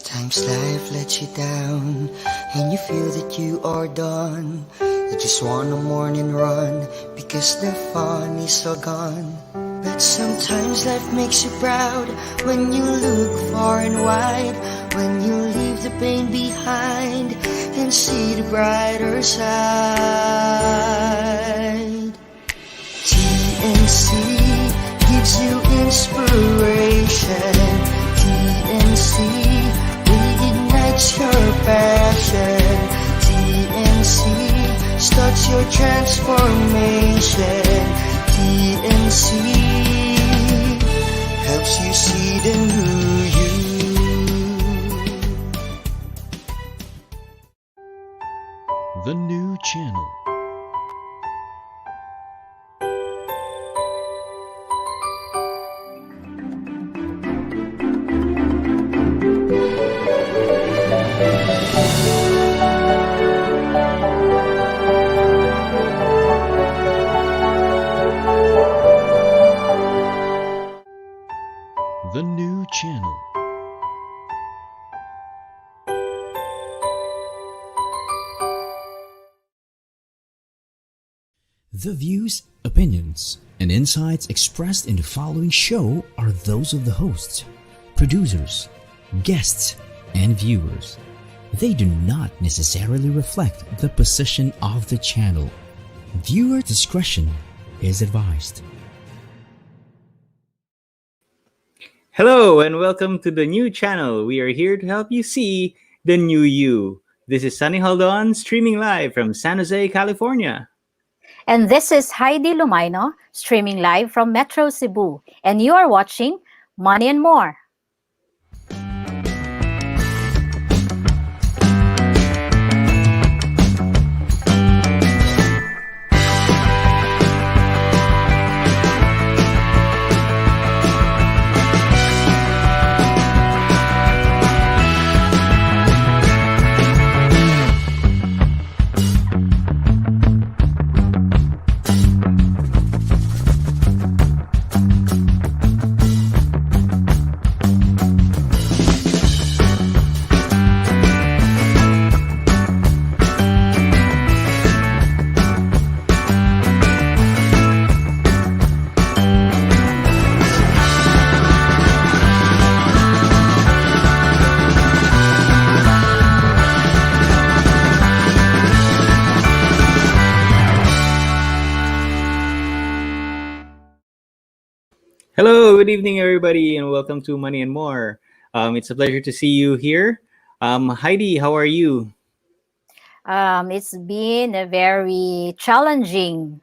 Sometimes life lets you down and you feel that you are done. You just want a morning run because the fun is all gone. But sometimes life makes you proud when you look far and wide, when you leave the pain behind and see the brighter side. TNC gives you inspiration. TNC reignites your passion. TNC starts your transformation. TNC helps you see the new you. The new channel. The new channel. The views, opinions, and insights expressed in the following show are those of the hosts, producers, guests, and viewers. They do not necessarily reflect the position of the channel. Viewer discretion is advised. Hello and welcome to the new channel. We are here to help you see the new you. This is Sonny Jaldon streaming live from San Jose, California. And this is Haydee Lumayno, streaming live from Metro Cebu. And you are watching Money and More. Hello, good evening, everybody, and welcome to Money and More. It's a pleasure to see you here. Haydee, how are you? It's been a very challenging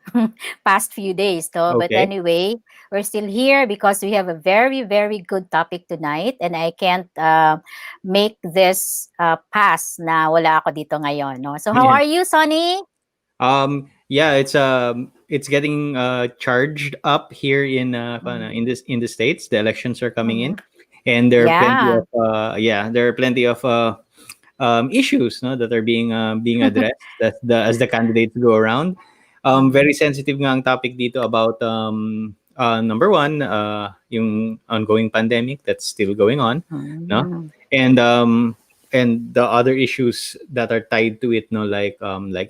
past few days, though. But Okay. anyway, we're still here because we have a very, very good topic tonight. And I can't make this pass na wala ako dito ngayon. No? So how Yeah. are you, Sonny? It's getting charged up here in the States. The elections are coming in, and there are plenty Yeah. of issues, no, that are being addressed as the candidates go around. Very sensitive nga ang topic dito about number one, yung ongoing pandemic that's still going on, no, and the other issues that are tied to it, no, like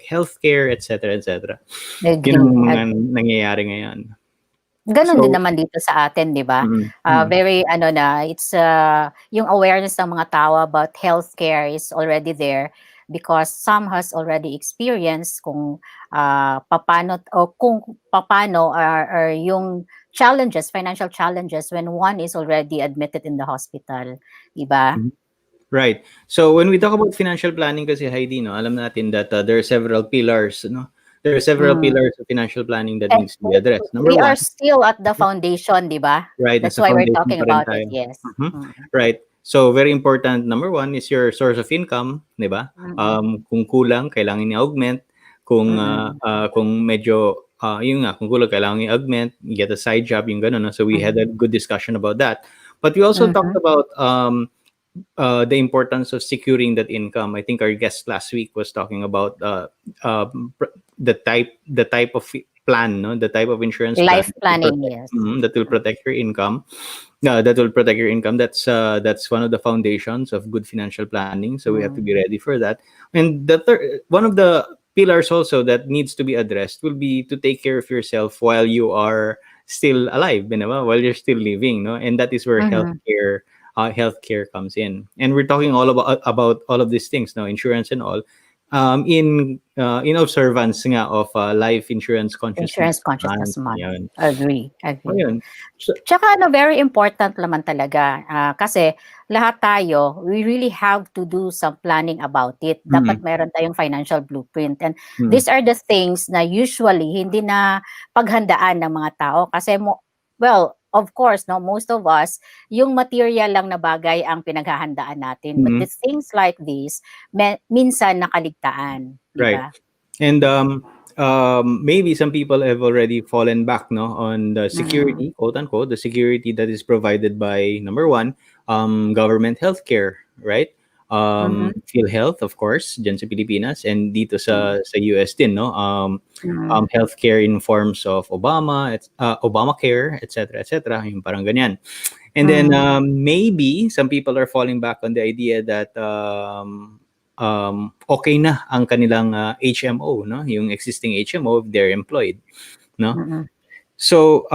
healthcare, etc., etc. Agree. Yun ang mga nangyayari ngayon. Ganon din So, naman dito sa atin, di ba? mm. Very, it's, yung awareness ng mga tao about healthcare is already there because some has already experienced kung paano are yung challenges, financial challenges when one is already admitted in the hospital, di ba? Right. So when we talk about financial planning kasi, Haydee, no, alam natin that there are several pillars, no? There are several pillars of financial planning that needs to be addressed. Number We one, are still at the foundation, di ba? right, That's nasa why we're foundation talking pa rin about tayo. it, yes. Right. So very important, number one is your source of income, di ba? Kung kulang, kailangan i-augment. Kung medyo yun nga, kung kulang, kailangan i-augment, get a side job, yung gano'n. No? So we had a good discussion about that. But we also talked about the importance of securing that income. I think our guest last week was talking about the type of plan, no, the type of insurance plan Life planning, yes. that will protect your income. That's one of the foundations of good financial planning. So we have to be ready for that. And one of the pillars also that needs to be addressed will be to take care of yourself while you are still alive, while you're still living, no, and that is where Mhm. healthcare comes in. And we're talking all about all of these things now, insurance and all, in observance nga of Life Insurance Insurance Consciousness Consciousness Month. Month. Yan. Agree, agree. Ayun. So, Tsaka ano, very important naman talaga. Kasi lahat tayo, we really have to do some planning about it. mm, Dapat meron tayong financial blueprint. And mm, these are the things na usually hindi na paghandaan ng mga tao. Kasi well, of course, no, most of us, yung material lang na bagay ang pinaghahandaan natin. But mm, the things like this, minsan nakaligtaan. Di right. ba? And maybe some people have already fallen back, no, on the Mm-mm. security, quote unquote, the security that is provided by number one, government healthcare, right? Mhm. PhilHealth, of course, dyan sa Pilipinas, and dito Mm. sa US din, no? Mm. Healthcare in forms of Obamacare, etc., etc., yung parang ganyan. And then Mm. maybe some people are falling back on the idea that okay na ang kanilang HMO, no? Yung existing HMO if they're employed, no? Mm-mm. So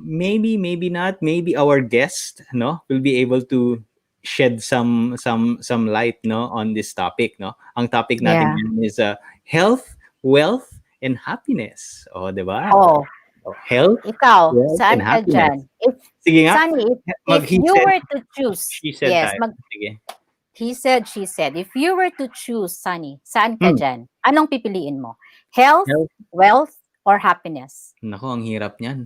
maybe not. Maybe our guest, no, will be able to shed some light, no, on this topic, no. Ang topic natin Yeah. ngayon is health, wealth, and happiness. Oh, 'di ba? Oh, Oh, health, ikaw, wealth, and saan ka happiness. diyan? If Sige nga, Sunny, if he you said, were to choose, she said yes, tayo. Sige. he said, she said, if you were to choose, Sunny, saan ka Hmm. diyan? Anong pipiliin mo? Health, Health. wealth, or happiness? Nako, ang hirap niyan.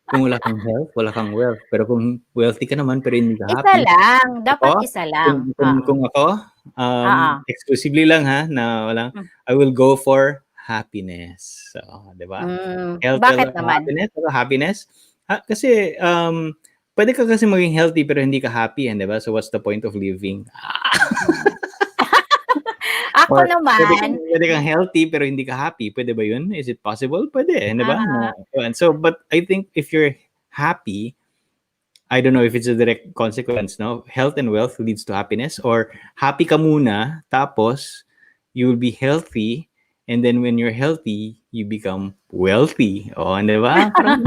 Kung wala kang health, wala kang wealth. Pero kung wealthy ka naman pero hindi ka Isa happy, lang, dapat ako, isa lang. Oo. kung ako, Oo. exclusively lang ha, na walang, Mm. I will go for happiness. So, 'di ba? Health, Bakit wealth, naman? happiness, o happiness. Kasi pwede ka kasi maging healthy pero hindi ka happy, 'di ba? So what's the point of living? Ako Or naman, pwede kang healthy pero hindi ka happy. Pwede ba yun? Is it possible? Pwede, 'di ba? ah, So, but I think if you're happy, I don't know if it's a direct consequence, no? Health and wealth leads to happiness, or happy ka muna, tapos you will be healthy, and then when you're healthy, you become wealthy. Oh, di ba? Parang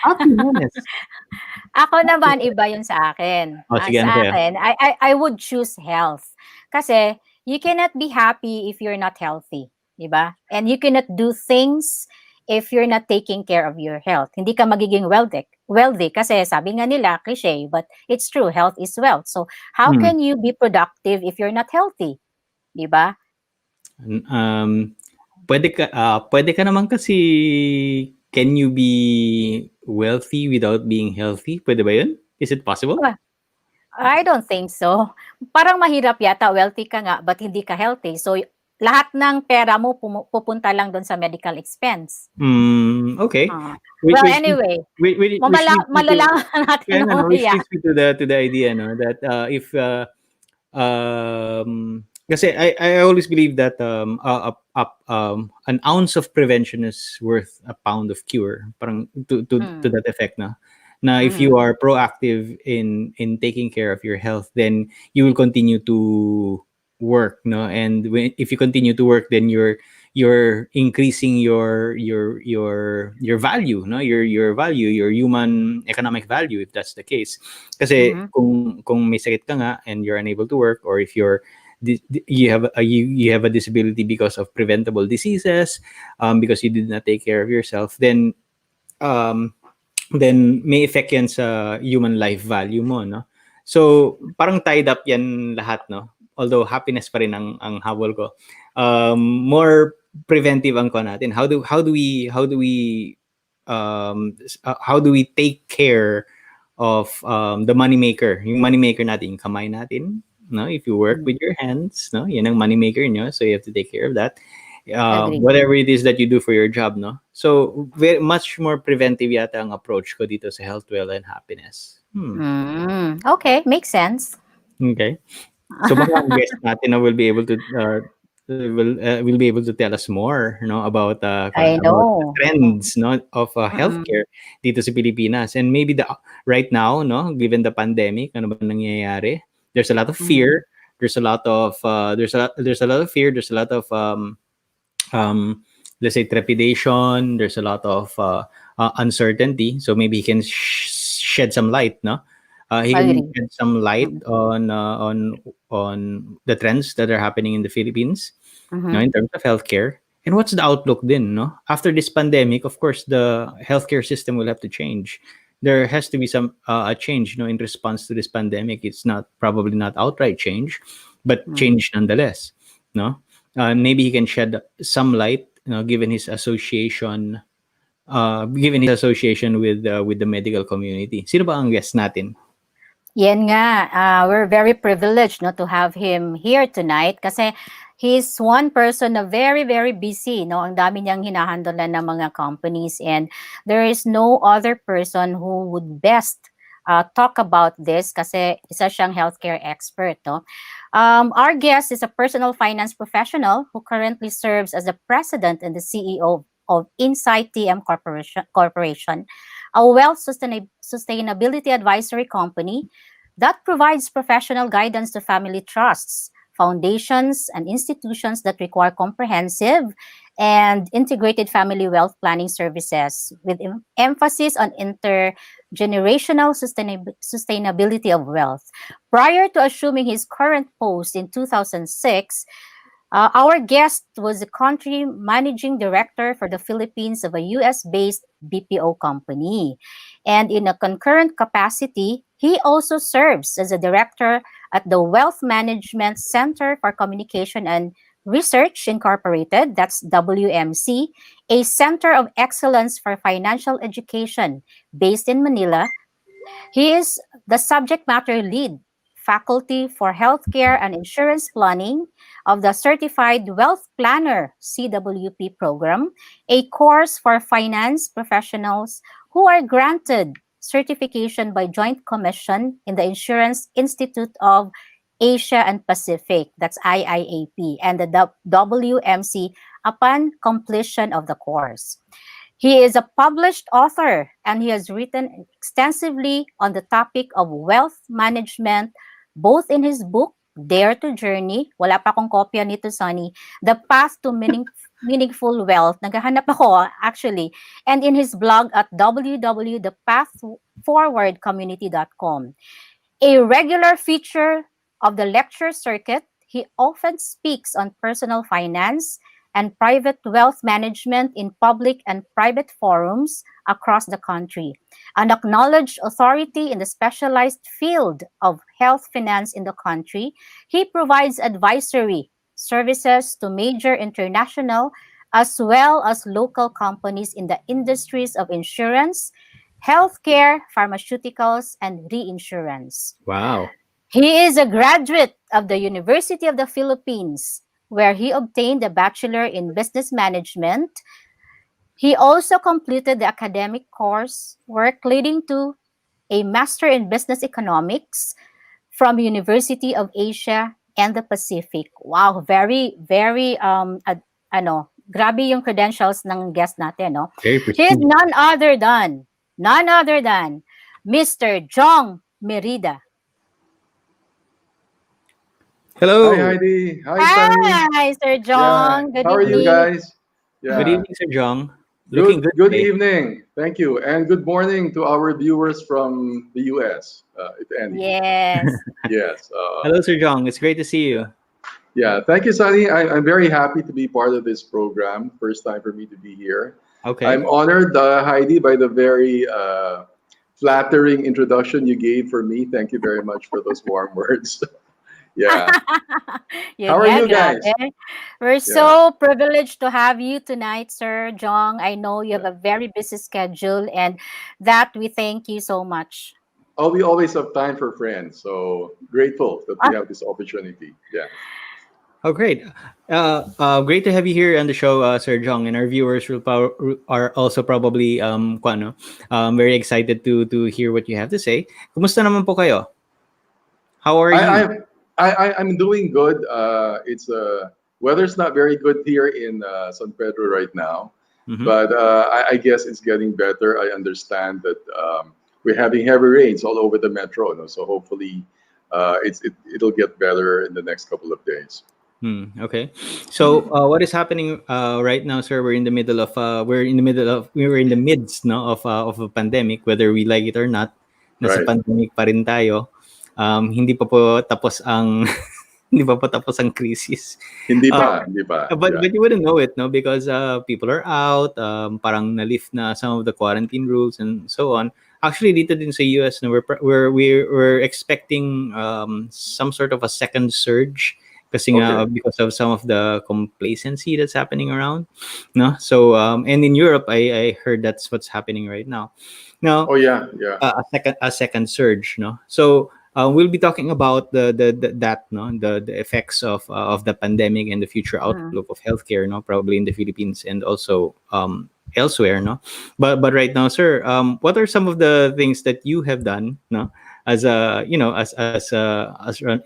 happiness. ako naman iba yun sa akin. Oh, sige, ano Sa sa'yo? akin, I would choose health. Kasi you cannot be happy if you're not healthy, 'di ba? And you cannot do things if you're not taking care of your health. Hindi ka magiging wealthy kasi sabi nga nila cliche, but it's true, health is wealth. So how Hmm. can you be productive if you're not healthy, 'di ba? Um, pwede ka naman kasi, can you be wealthy without being healthy? Pwede ba yun? Is it possible? I don't think so. Parang mahirap yata, wealthy ka nga, but hindi ka healthy. So, lahat ng pera mo pupunta lang doon sa medical expense. Okay. Ah. Which, Well, which, anyway, which, which leads me to, malalaman natin which mamaya. leads me to the idea, no, that if kasi I always believe that an ounce of prevention is worth a pound of cure. Parang to that effect, na. Na if you are proactive in taking care of your health, then you will continue to work, no, and if you continue to work, then you're increasing your value, no, your value, your human economic value, if that's the case. Kasi Mhm. kung may sakit ka nga and you're unable to work, or if you have a disability because of preventable diseases, because you did not take care of yourself, um then may effect yan sa human life value mo, no? So, parang tied up yan lahat, no? Although happiness pa rin ang habol ko. More preventive ang ko natin. How do we take care of the money maker? Yung money maker natin, yung kamay natin, no? If you work with your hands, no? Yan ang money maker nyo, so you have to take care of that. Agree. Whatever it is that you do for your job, no? So, very much more preventive yata ang approach ko dito sa health, wealth, and happiness. Okay, makes sense. Okay. So, baka ang guest natin na will be able to will be able to tell us more, about I about the know. trends, of Mm-mm. healthcare dito sa Pilipinas. And maybe right now, given the pandemic, ano ba nangyayari? There's a lot of Mm-mm. fear. There's a lot of fear. There's a lot of um, let's say trepidation. There's a lot of uncertainty. So maybe he can shed some light, no? He can Agree. shed some light Mm-mm. on the trends that are happening in the Philippines, Mm-hmm. in terms of healthcare. And what's the outlook then, no? After this pandemic, of course, the healthcare system will have to change. There has to be some a change, in response to this pandemic. It's not probably not outright change, but Mm. change nonetheless, no? Maybe he can shed some light, given his association with the medical community. Sino ba ang guest natin? Yan nga, we're very privileged no to have him here tonight kasi he's one person na very very busy no, ang dami niyang hinahandolan ng mga companies, and there is no other person who would best talk about this kasi isa siyang healthcare expert no. Our guest is a personal finance professional who currently serves as the president and the CEO of Insight TM Corporation, a wealth sustainability advisory company that provides professional guidance to family trusts, foundations, and institutions that require comprehensive and integrated family wealth planning services with emphasis on intergenerational sustainability of wealth. Prior to assuming his current post in 2006, our guest was the country managing director for the Philippines of a US based BPO company. And in a concurrent capacity, he also serves as a director at the Wealth Management Center for Communication and Research Incorporated, that's WMC, a center of excellence for financial education based in Manila. He is the subject matter lead faculty for healthcare and insurance planning of the Certified Wealth Planner CWP program, a course for finance professionals who are granted certification by Joint Commission in the Insurance Institute of Asia and Pacific, that's IIAP, and the WMC upon completion of the course. He is a published author and he has written extensively on the topic of wealth management, both in his book, Dare to Journey, wala pa akong kopya nito, Sonny, The Path to Meaningful Wealth, naghahanap ako actually, and in his blog at www.thepathforwardcommunity.com. A regular feature of the lecture circuit, he often speaks on personal finance and private wealth management in public and private forums across the country. An acknowledged authority in the specialized field of health finance in the country, he provides advisory services to major international as well as local companies in the industries of insurance, healthcare, pharmaceuticals, and reinsurance. Wow. He is a graduate of the University of the Philippines, where he obtained a Bachelor in Business Management. He also completed the academic course work leading to a Master in Business Economics from University of Asia and the Pacific. Wow, very, very, grabe yung credentials ng guest natin, no? Very He is prestigious. none other than Mr. Jong Merida. Hi Hello. Haydee. Hi Sonny. Hi, Sir Yeah. Jong. Good How are you evening. guys? Good Yeah. evening, Sir Jong. Looking Good good good today. evening. Thank you. And good morning to our viewers from the US, if any. Yes. Yes. Hello, Sir Jong. It's great to see you. Yeah. Thank you, Sonny. I'm very happy to be part of this program. First time for me to be here. Okay. I'm honored, Heidi, by the very flattering introduction you gave for me. Thank you very much for those warm words. Yeah. How Yun are nga, you guys? grabe. We're Yeah. so privileged to have you tonight, Sir Jong. I know you have Yeah. a very busy schedule, and that we thank you so much. Oh, we always have time for friends. So grateful that we Ah, have this opportunity. Yeah. Oh, great. Great to have you here on the show, Sir Jong, and our viewers are also probably very excited to hear what you have to say. Kumusta naman po kayo? How are I, you? I'm I'm doing good. It's Weather's not very good here in San Pedro right now, Mm-hmm. but I guess it's getting better. I understand that we're having heavy rains all over the metro, so hopefully it'll get better in the next couple of days. Okay. So what is happening right now, sir? We were in the midst, no, of a pandemic, whether we like it or not. Nasa Right. pandemic pa rin tayo. Hindi pa po tapos ang hindi pa po tapos ang crisis. Hindi Uh, pa, hindi pa. but Yeah. but you wouldn't know it, no, because people are out. Parang na-lift na some of the quarantine rules and so on. Actually, dito din sa US, no, we're expecting some sort of a second surge kasi nga Okay. because of some of the complacency that's happening around, no. So and in Europe, I heard that's what's happening right now. Now, Oh yeah, yeah. a second surge, no. So we'll be talking about the effects of the pandemic and the future Mm. outlook of healthcare, no, probably in the Philippines and also elsewhere, no. But right now, sir, what are some of the things that you have done, no, as a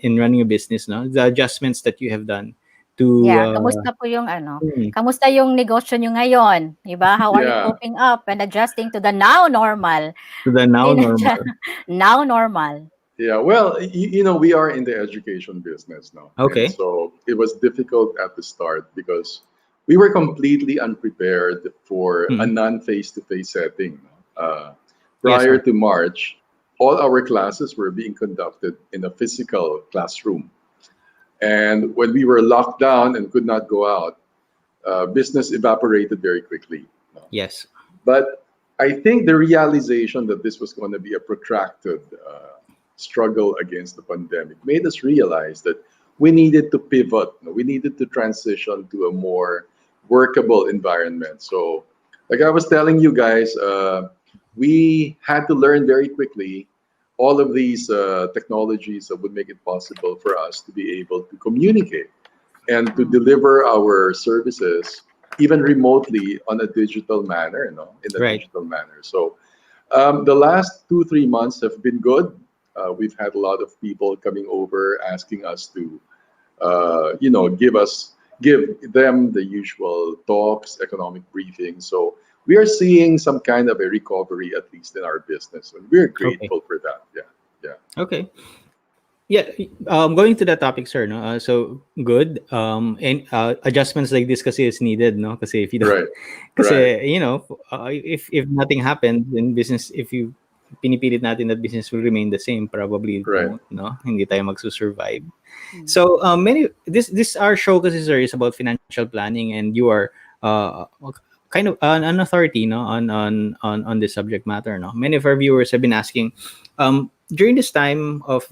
in running a business, no, the adjustments that you have done to Yeah, kamusta po yung ano, mm, kamusta yung negosyo niyo ngayon, 'di ba? How are you Yeah. coping up and adjusting to the now normal? to the now normal. Now normal. Yeah, well, we are in the education business now. And Okay. so it was difficult at the start because we were completely unprepared for a Mm. non face to face setting. Uh, Yes, Prior sir. to March, all our classes were being conducted in a physical classroom. And when we were locked down and could not go out, business evaporated very quickly. Yes. But I think the realization that this was going to be a protracted struggle against the pandemic made us realize that we needed to pivot. We needed to transition to a more workable environment. So, like I was telling you guys, we had to learn very quickly all of these technologies that would make it possible for us to be able to communicate and to Mm. deliver our services even remotely on a digital manner, in a Right. digital manner. So the last 2 3 months have been good. We've had a lot of people coming over asking us to, give them the usual talks, economic briefings. So we are seeing some kind of a recovery, at least in our business, and we're Okay. grateful for that. Yeah, yeah, Okay. Yeah, going to that topic, sir, no. So good. And adjustments like this kasi is needed, no. Kasi if you don't, right, right, kasi if nothing happens in business, if you pinipilit natin that business will remain the same, probably it right. won't, no. Hindi tayo magsusurvive. Mm. So this our show kasi, sir, is about financial planning, and you are uh kind of an authority, no, on this subject matter, no. Many of our viewers have been asking, during this time of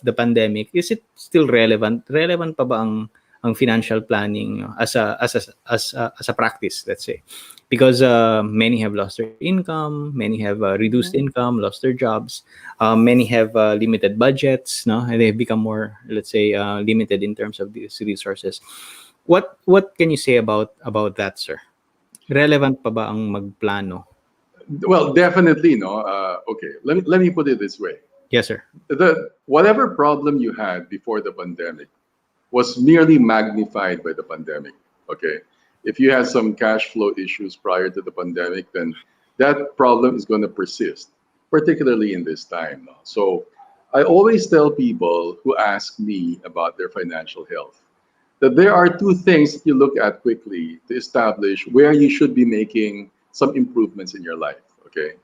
the pandemic, is it still relevant? Relevant pa ba ang financial planning, no, as a practice, let's say? Because many have lost their income, many have reduced Mhm. income, lost their jobs, many have limited budgets, no, and they've become more, let's say, limited in terms of these resources. What can you say about that, sir? Relevant pa ba ang magplano? Well, definitely, no. Okay, let me put it this way: Yes, sir. the whatever problem you had before the pandemic was merely magnified by the pandemic. Okay, if you had some cash flow issues prior to the pandemic, then that problem is going to persist, particularly in this time. No? So, I always tell people who ask me about their financial health that there are two things that you look at quickly to establish where you should be making some improvements in your life. Okay,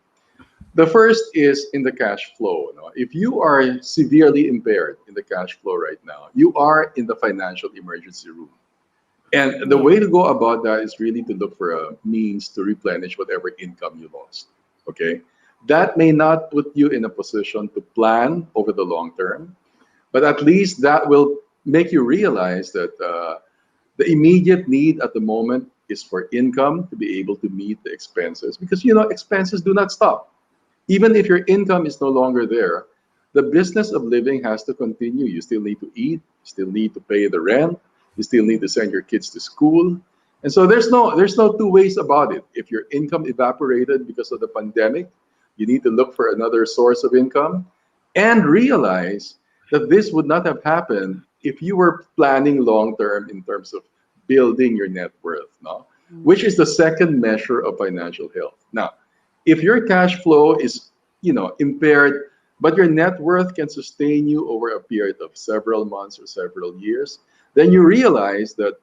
the first is in the cash flow. If you are severely impaired in the cash flow right now, you are in the financial emergency room. And the Yeah. way to go about that is really to look for a means to replenish whatever income you lost. Okay. That may not put you in a position to plan over the long term, but at least that will make you realize that the immediate need at the moment is for income to be able to meet the expenses, because expenses do not stop. Even if your income is no longer there, the business of living has to continue. You still need to eat, you still need to pay the rent, you still need to send your kids to school. And so there's no two ways about it. If your income evaporated because of the pandemic, you need to look for another source of income and realize that this would not have happened if you were planning long term in terms of building your net worth, no, which is the second measure of financial health. Now, if your cash flow is, impaired, but your net worth can sustain you over a period of several months or several years, then you realize that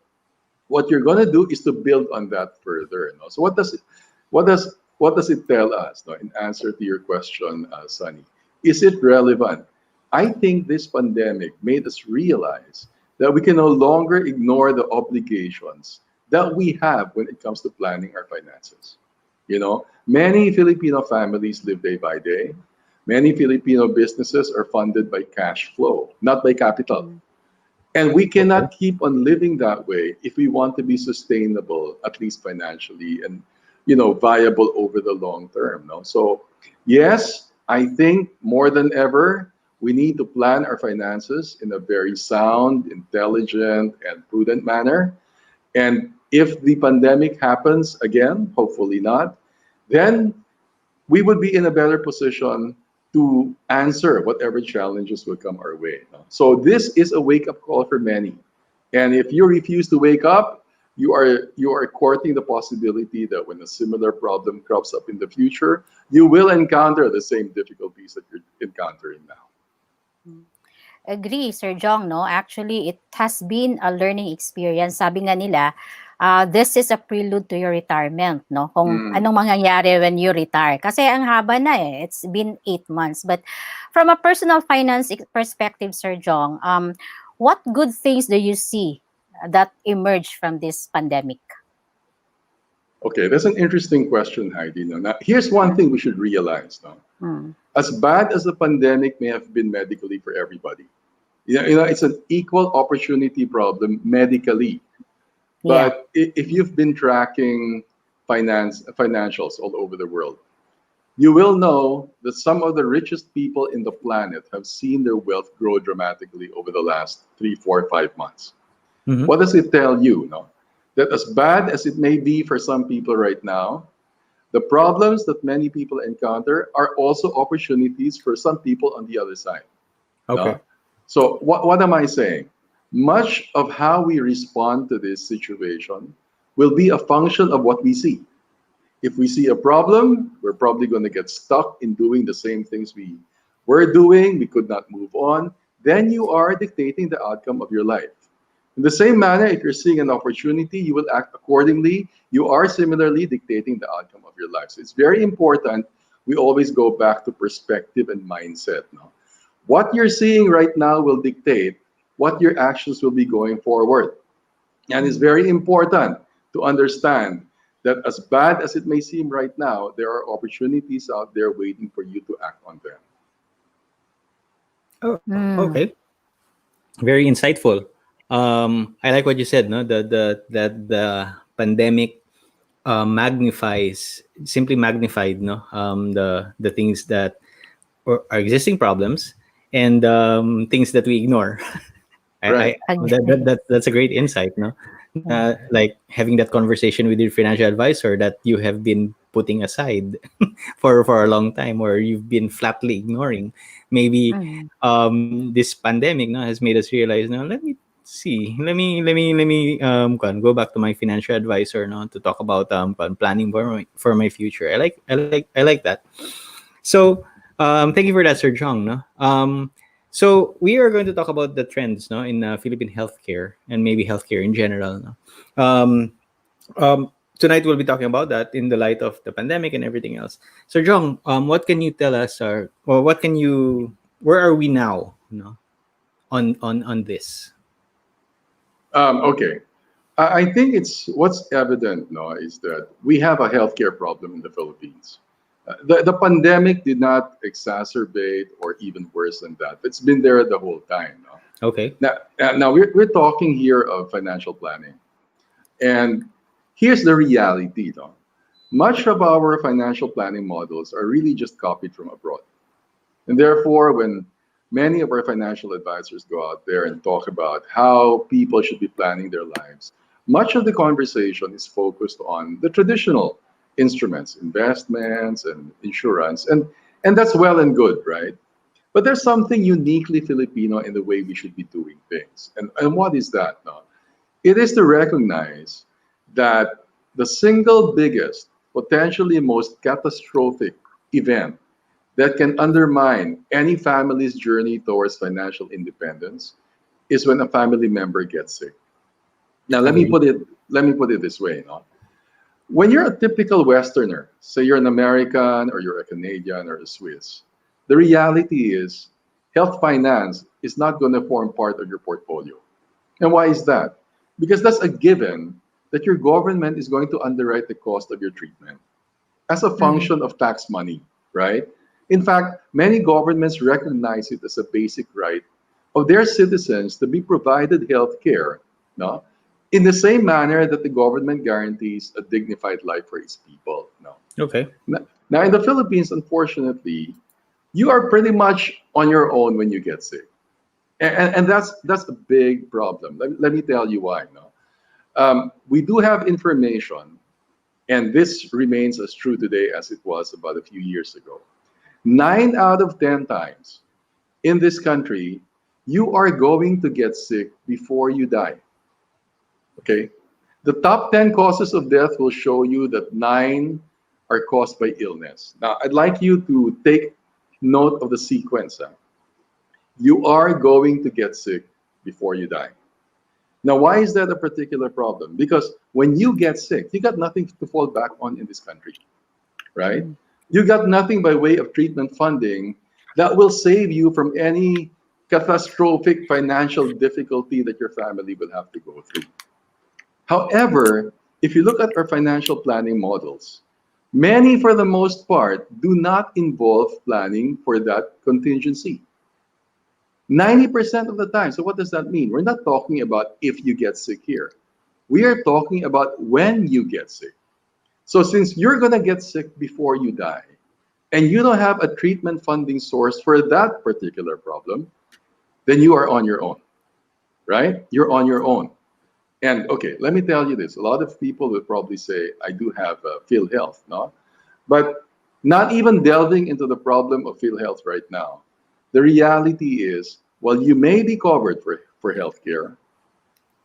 what you're going to do is to build on that further. No? So what does it tell us? No? In answer to your question, Sonny, is it relevant? I think this pandemic made us realize that we can no longer ignore the obligations that we have when it comes to planning our finances. Many Filipino families live day by day. Many Filipino businesses are funded by cash flow, not by capital. And we cannot keep on living that way if we want to be sustainable, at least financially, and viable over the long term. No? So yes, I think more than ever, we need to plan our finances in a very sound, intelligent, and prudent manner. And if the pandemic happens again, hopefully not, then we would be in a better position to answer whatever challenges will come our way. No? So this is a wake-up call for many. And if you refuse to wake up, you are courting the possibility that when a similar problem crops up in the future, you will encounter the same difficulties that you're encountering now. Agree, Sir Jong, no? Actually, it has been a learning experience. Sabi nga nila, this is a prelude to your retirement, no? Kung anong mangyayari when you retire. Kasi ang haba na eh. It's been 8 months. But from a personal finance perspective, Sir Jong, what good things do you see that emerged from this pandemic? Okay, that's an interesting question, Haydee. Now, here's one thing we should realize. No? As bad as the pandemic may have been medically for everybody, it's an equal opportunity problem medically. But if you've been tracking financials all over the world, you will know that some of the richest people in the planet have seen their wealth grow dramatically over the last 3, 4, 5 months. What does it tell you? No? That as bad as it may be for some people right now, the problems that many people encounter are also opportunities for some people on the other side. Okay. No? So what am I saying? Much of how we respond to this situation will be a function of what we see. If we see a problem, we're probably going to get stuck in doing the same things we were doing. We could not move on. Then you are dictating the outcome of your life. In the same manner, if you're seeing an opportunity, you will act accordingly. You are similarly dictating the outcome of your life. So it's very important we always go back to perspective and mindset. No? What you're seeing right now will dictate what your actions will be going forward. And it's very important to understand that as bad as it may seem right now, there are opportunities out there waiting for you to act on them. Oh, okay. Very insightful. I like what you said, no? That the pandemic simply magnified, no? The things that are existing problems and things that we ignore. Right. That's a great insight, no? Like having that conversation with your financial advisor that you have been putting aside for a long time, or you've been flatly ignoring. Maybe this pandemic, no, has made us realize, no, let me see, let me go back to my financial advisor, no, to talk about planning for my future. I like that. So thank you for that, Sir Jong, no. So we are going to talk about the trends, no, in Philippine healthcare and maybe healthcare in general. No? Tonight we'll be talking about that in the light of the pandemic and everything else. So, Jong, what can you tell us, or where are we now, no, on this? Okay. I think what's evident, no, is that we have a healthcare problem in the Philippines. The pandemic did not exacerbate or even worsen that. It's been there the whole time. No? Okay. Now we're talking here of financial planning. And here's the reality. No? Much of our financial planning models are really just copied from abroad. And therefore, when many of our financial advisors go out there and talk about how people should be planning their lives, much of the conversation is focused on the traditional instruments, investments and insurance, and that's well and good, right? But there's something uniquely Filipino in the way we should be doing things. And what is that? No? It is to recognize that the single biggest, potentially most catastrophic event that can undermine any family's journey towards financial independence is when a family member gets sick. Now, Agree. let me put it this way. No? When you're a typical Westerner, say you're an American or you're a Canadian or a Swiss, the reality is health finance is not going to form part of your portfolio. And why is that? Because that's a given that your government is going to underwrite the cost of your treatment as a Mhm. function of tax money, right? In fact, many governments recognize it as a basic right of their citizens to be provided health care, no? In the same manner that the government guarantees a dignified life for its people. No? Okay. Now, in the Philippines, unfortunately, you are pretty much on your own when you get sick. And that's a big problem. Let me tell you why. No? We do have information, and this remains as true today as it was about a few years ago. 9 out of 10 times in this country, you are going to get sick before you die. Okay? The top 10 causes of death will show you that 9 are caused by illness. Now, I'd like you to take note of the sequence. You are going to get sick before you die. Now, why is that a particular problem? Because when you get sick, you got nothing to fall back on in this country, right? You got nothing by way of treatment funding that will save you from any catastrophic financial difficulty that your family will have to go through. However, if you look at our financial planning models, many, for the most part, do not involve planning for that contingency. 90% of the time. So, what does that mean? We're not talking about if you get sick here. We are talking about when you get sick. So, since you're going to get sick before you die, and you don't have a treatment funding source for that particular problem, then you are on your own, right? You're on your own. And okay, let me tell you this. A lot of people will probably say, I do have Phil Health, no? But not even delving into the problem of Phil Health right now. The reality is, while you may be covered for healthcare,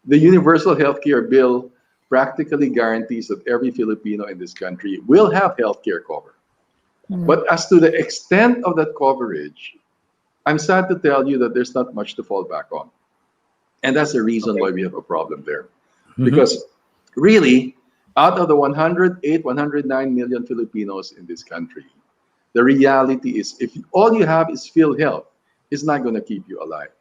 the universal healthcare bill practically guarantees that every Filipino in this country will have healthcare cover. Mhm. But as to the extent of that coverage, I'm sad to tell you that there's not much to fall back on. And that's the reason Okay. why we have a problem there. Mm-hmm. Because really, out of the 108, 109 million Filipinos in this country, the reality is if all you have is Phil Health, it's not going to keep you alive.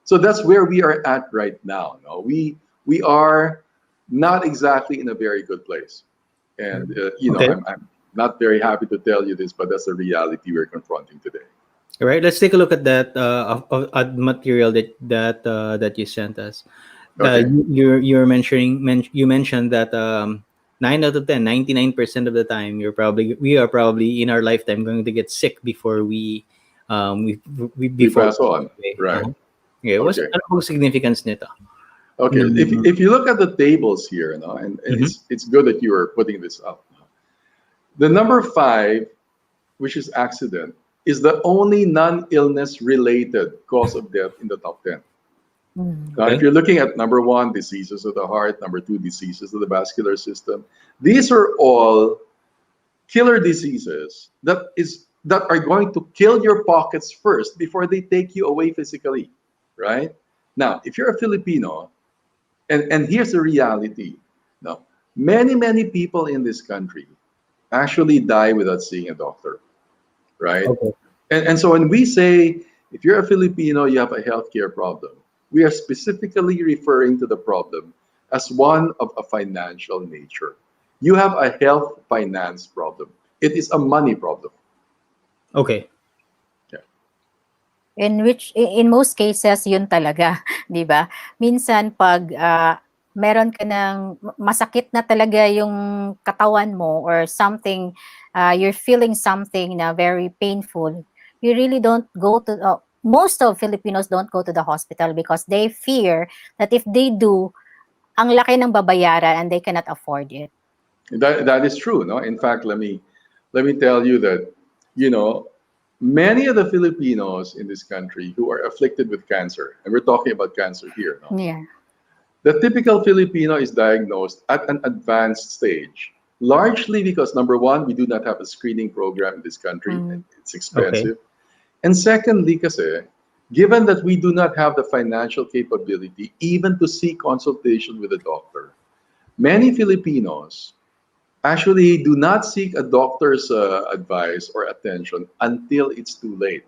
So that's where we are at right now. No? We are not exactly in a very good place. And, Okay. I'm not very happy to tell you this, but that's the reality we're confronting today. All right. Let's take a look at that material that you sent us. Okay. You mentioned that 9 out of 10, 99% of the time, we are probably in our lifetime going to get sick before we We before. pass on. Okay. Right. Okay. Okay. Ano bang significance nito? Okay. If you look at the tables here, and Mhm. it's good that you are putting this up. The number 5, which is accident, is the only non-illness related cause of death in the top 10. Mhm. Now, if Okay. you're looking at number 1, diseases of the heart, number 2, diseases of the vascular system, these are all killer diseases that are going to kill your pockets first before they take you away physically, right? Now, if you're a Filipino, and here's the reality, no, many people in this country actually die without seeing a doctor, right? Okay. And so when we say, if you're a Filipino, you have a healthcare problem, we are specifically referring to the problem as one of a financial nature. You have a health finance problem. It is a money problem. Okay. Yeah. In most cases yun talaga, 'di ba? Minsan pag meron ka ng masakit na talaga yung katawan mo or something, you're feeling something na very painful, you really don't go to most of Filipinos don't go to the hospital because they fear that if they do, ang laki ng babayaran and they cannot afford it. That is true. No, in fact, let me tell you that you know many of the Filipinos in this country who are afflicted with cancer, and we're talking about cancer here, no? Yeah. The typical Filipino is diagnosed at an advanced stage, largely because number one, we do not have a screening program in this country. Mm. It's Okay. expensive. And secondly, kasi, given that we do not have the financial capability even to seek consultation with a doctor, many Filipinos actually do not seek a doctor's advice or attention until it's too late.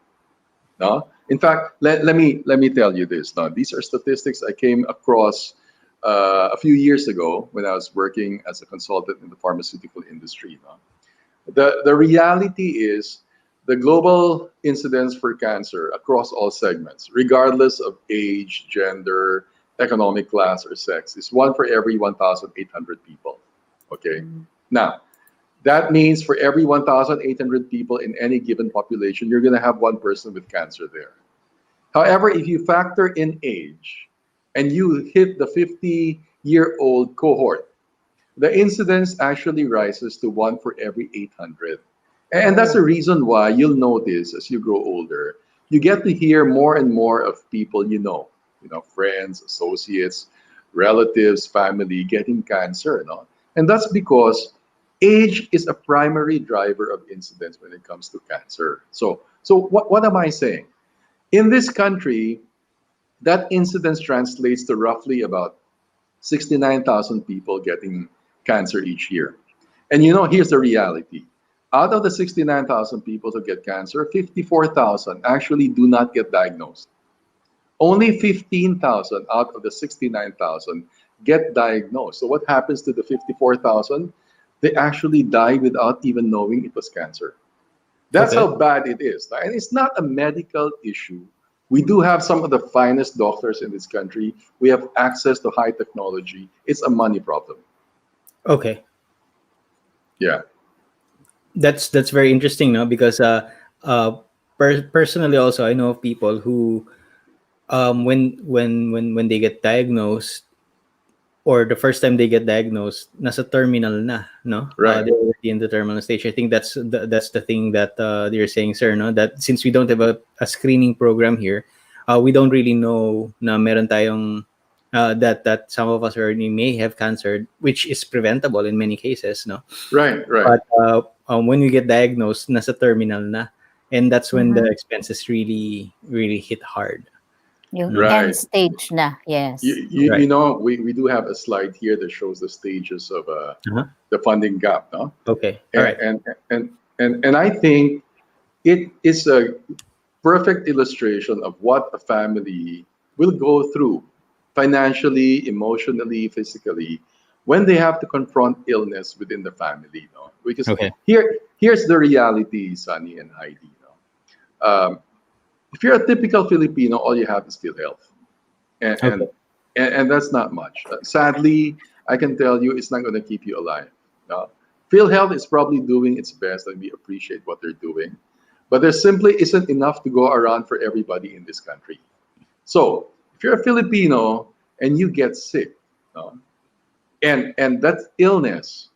No? In fact, let me tell you this. No? These are statistics I came across a few years ago when I was working as a consultant in the pharmaceutical industry. No? The reality is the global incidence for cancer across all segments, regardless of age, gender, economic class, or sex, is one for every 1,800 people. Okay. Mm. Now, that means for every 1,800 people in any given population, you're going to have one person with cancer there. However, if you factor in age and you hit the 50-year-old cohort, the incidence actually rises to one for every 800. And that's the Oh. reason why you'll notice as you grow older, you get to hear more and more of people you know, friends, associates, relatives, family getting cancer. No? And that's because age is a primary driver of incidence when it comes to cancer. So what am I saying? In this country, that incidence translates to roughly about 69,000 people getting cancer each year. And you know, here's the reality. Out of the 69,000 people who get cancer, 54,000 actually do not get diagnosed. Only 15,000 out of the 69,000 get diagnosed. So what happens to the 54,000? They actually die without even knowing it was cancer. That's Okay. how bad it is. And it's not a medical issue. We do have some of the finest doctors in this country. We have access to high technology. It's a money problem. Okay. Yeah. That's very interesting, no? Because uh personally also I know of people who when they get diagnosed, or the first time they get diagnosed, nasa terminal na, no? Right. They're already in the terminal stage. I think that's the thing that you're saying, sir, no? That since we don't have a screening program here, we don't really know na meron tayong that some of us already may have cancer, which is preventable in many cases, no? Right. Right. But when you get diagnosed, nasa terminal na, and that's when the Mhm. expenses really hit hard, Yung no? end Right. stage na. Yes. You Right. know, we do have a slide here that shows the stages of Uh-huh. the funding gap. No? Okay. All And, right. and I think it is a perfect illustration of what a family will go through financially, emotionally, physically when they have to confront illness within the family. No? Because Okay. here's the reality, Sonny and Haydee. No? If you're a typical Filipino, all you have is still health. And, Okay. and, and that's not much. Sadly, I can tell you it's not going to keep you alive. No? PhilHealth is probably doing its best, and we appreciate what they're doing. But there simply isn't enough to go around for everybody in this country. So if you're a Filipino and you get sick, no, and that illness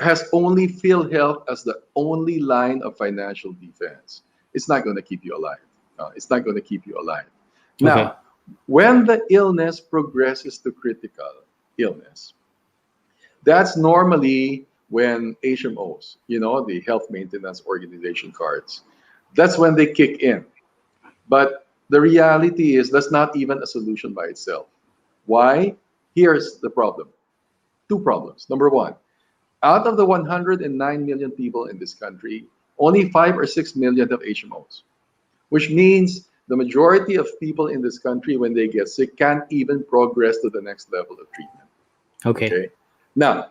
has only PhilHealth as the only line of financial defense, it's not going to keep you alive. No, it's not going to keep you alive. Okay. Now, when the illness progresses to critical illness, that's normally when HMOs, you know, the Health Maintenance Organization cards, that's when they kick in. But the reality is that's not even a solution by itself. Why? Here's the problem. Two problems. Number one, out of the 109 million people in this country, only 5 or 6 million have HMOs, which means the majority of people in this country, when they get sick, can't even progress to the next level of treatment. Okay. Okay. Now,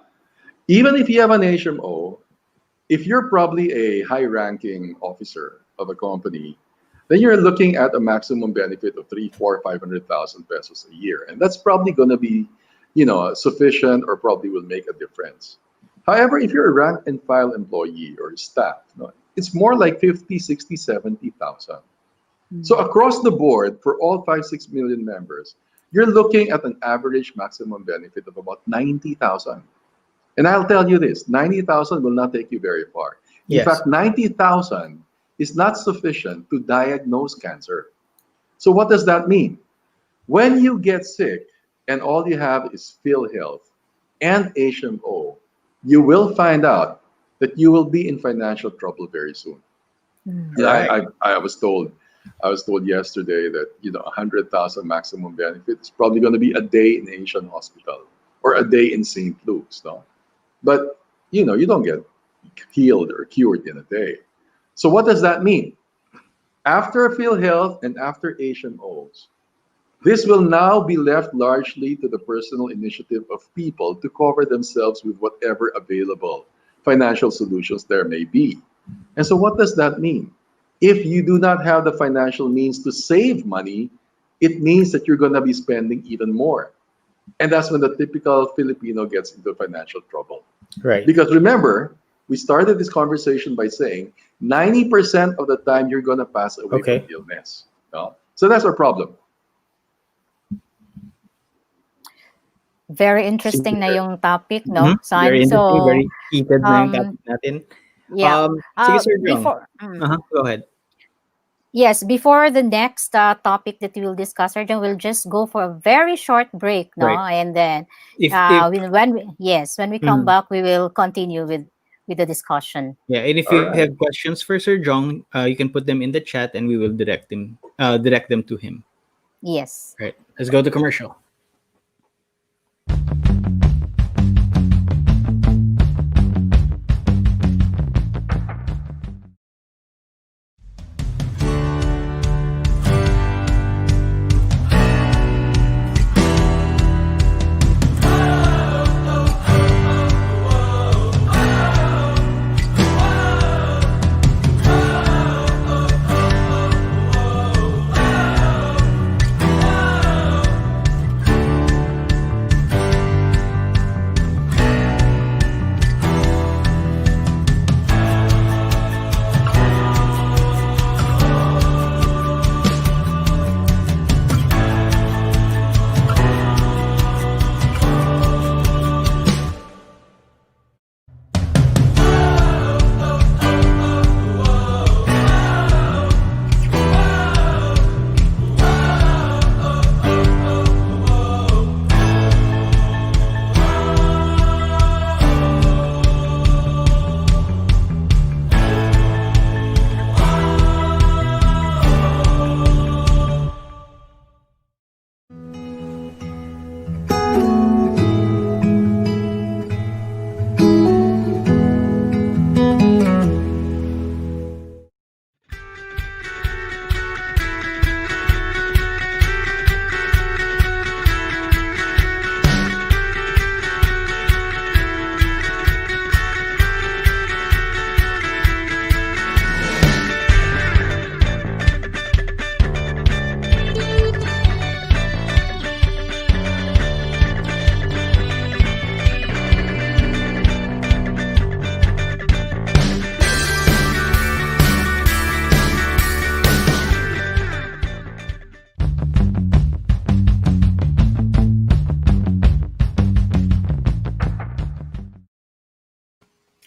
even if you have an HMO, if you're probably a high-ranking officer of a company, then you're looking at a maximum benefit of 3, 4, 500,000 pesos a year, and that's probably going to be, you know, sufficient or probably will make a difference. However, if you're a rank and file employee or staff, no, it's more like 50, 60, 70,000. So Mm. across the board, for all 5, 6 million members, you're looking at an average maximum benefit of about 90,000. And I'll tell you this, 90,000 will not take you very far. In Yes. fact, 90,000 is not sufficient to diagnose cancer. So what does that mean? When you get sick and all you have is PhilHealth and HMO, you will find out that you will be in financial trouble very soon. And Right. I was told yesterday that 100,000 maximum benefit is probably going to be a day in Asian hospital or a day in St. Luke's, no? But you don't get healed or cured in a day. So what does that mean? After PhilHealth and after HMOs, this will now be left largely to the personal initiative of people to cover themselves with whatever available financial solutions there may be. And so, what does that mean? If you do not have the financial means to save money, it means that you're going to be spending even more. And that's when the typical Filipino gets into financial trouble. Right. Because remember, we started this conversation by saying 90% of the time you're going to pass away Okay. from illness. No? So that's our problem. Very interesting na Sige. yung topic, Mhm. no, Very Son? interesting, So, very heated na yung um, topic natin. yeah. Sige, Sir Jong. Before, Go ahead. yes, before the next topic that we will discuss, Arjun, we'll just go for a very short break, no, Right. and then If when we come Mhm. back, we will continue with the discussion. Yeah, and if All you right. have questions for Sir Jong, you can put them in the chat, and we will direct them to him. Yes. Right. Let's go to commercial.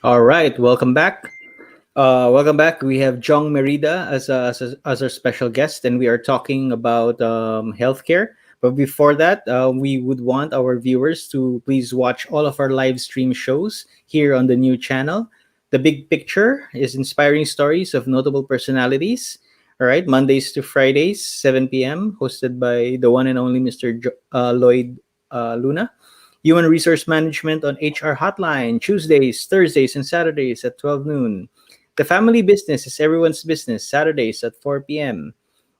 All right, welcome back. Welcome back. We have Jong Merida as our special guest, and we are talking about healthcare. But before that, we would want our viewers to please watch all of our live stream shows here on the new channel. The Big Picture is inspiring stories of notable personalities. All right, Mondays to Fridays, 7 p.m., hosted by the one and only Mr. Lloyd Luna. Human Resource Management on HR Hotline, Tuesdays, Thursdays, and Saturdays at 12 noon. The Family Business is Everyone's Business, Saturdays at 4 p.m.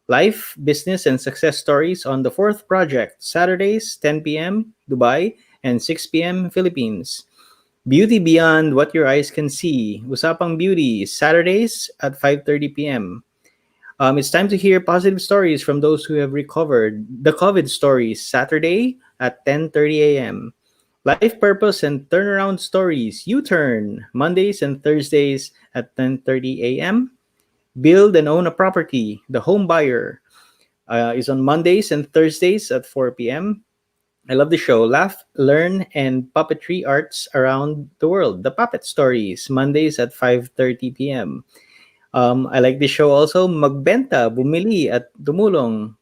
Life, Business, and Success Stories on the Fourth Project, Saturdays, 10 p.m., Dubai, and 6 p.m., Philippines. Beauty Beyond What Your Eyes Can See, Usapang Beauty, Saturdays at 5:30 p.m. It's time to hear positive stories from those who have recovered. The COVID Stories, Saturday at 10:30 a.m. Life Purpose and Turnaround Stories, U-Turn, Mondays and Thursdays at 10:30 a.m. Build and Own a Property, The Home Buyer, is on Mondays and Thursdays at 4 p.m. I love the show. Laugh, Learn, and Puppetry Arts Around the World, The Puppet Stories, Mondays at 5:30 p.m. I like this show also, magbenta, bumili at tumulong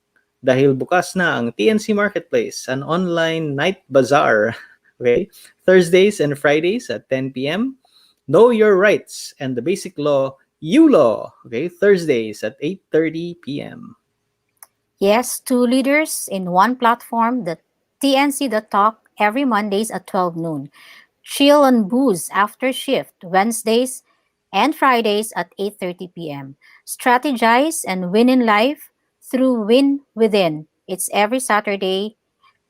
dahil bukas na ang TNC Marketplace, an online night bazaar. Okay? Thursdays and Fridays at 10 p.m. Know your rights and the basic law, law. Okay? Thursdays at 8:30 p.m. Yes, two leaders in one platform, the TNC The Talk, every Mondays at 12 noon. Chill and booze after shift, Wednesdays and Fridays at 8:30 p.m. Strategize and win in life through Win Within. It's every Saturday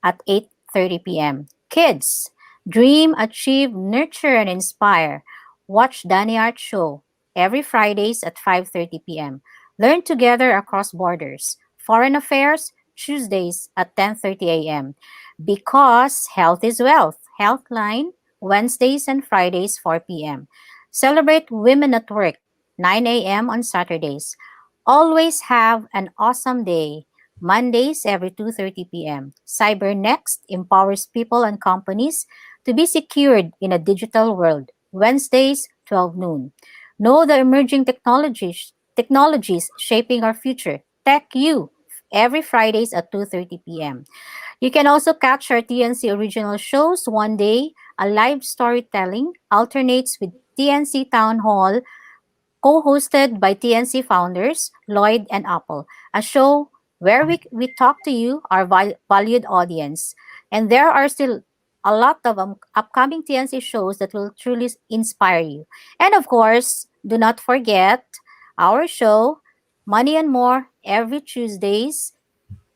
at 8:30 p.m. Kids, dream, achieve, nurture, and inspire. Watch Danny Art Show every Fridays at 5:30 p.m. Learn together across borders. Foreign Affairs, Tuesdays at 10:30 a.m. Because health is wealth. Healthline, Wednesdays and Fridays 4 p.m. Celebrate Women at Work, 9 a.m. on Saturdays. Always have an awesome day. Mondays every 2:30 p.m. Cyber Next empowers people and companies to be secured in a digital world. Wednesdays 12 noon. Know the emerging technologies shaping our future. Tech U every Fridays at 2:30 p.m. You can also catch our TNC original shows one day. A live storytelling alternates with TNC Town Hall co-hosted by TNC founders Lloyd and Apple, a show where we talk to you, our valued audience. And there are still a lot of upcoming TNC shows that will truly inspire you. And of course, do not forget our show, Money and More, every Tuesdays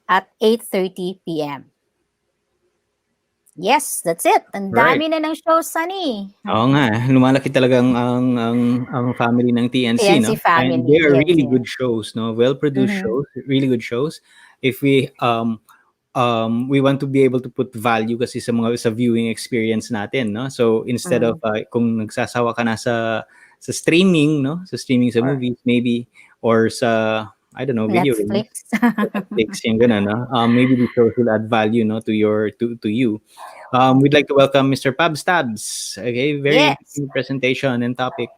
at 8:30 p.m. Yes, that's it. Ang Right. dami na ng show, Sunny. Oo nga, lumalaki talaga ang family ng TNC, TNC no? And they family. are Yes, really yes. good shows, no? Well-produced Mhm. shows, really good shows. If we want to be able to put value kasi sa viewing experience natin, no? So instead of Mm. kung nagsasawa ka na sa streaming, no? Sa streaming sa Or movies maybe or sa I don't know, video games. Netflix. Netflix, yung ganun, no? Maybe these shows will add value, no, to you. We'd like to welcome Mr. Pabs Tabs. Okay, very Yes. interesting presentation and topic.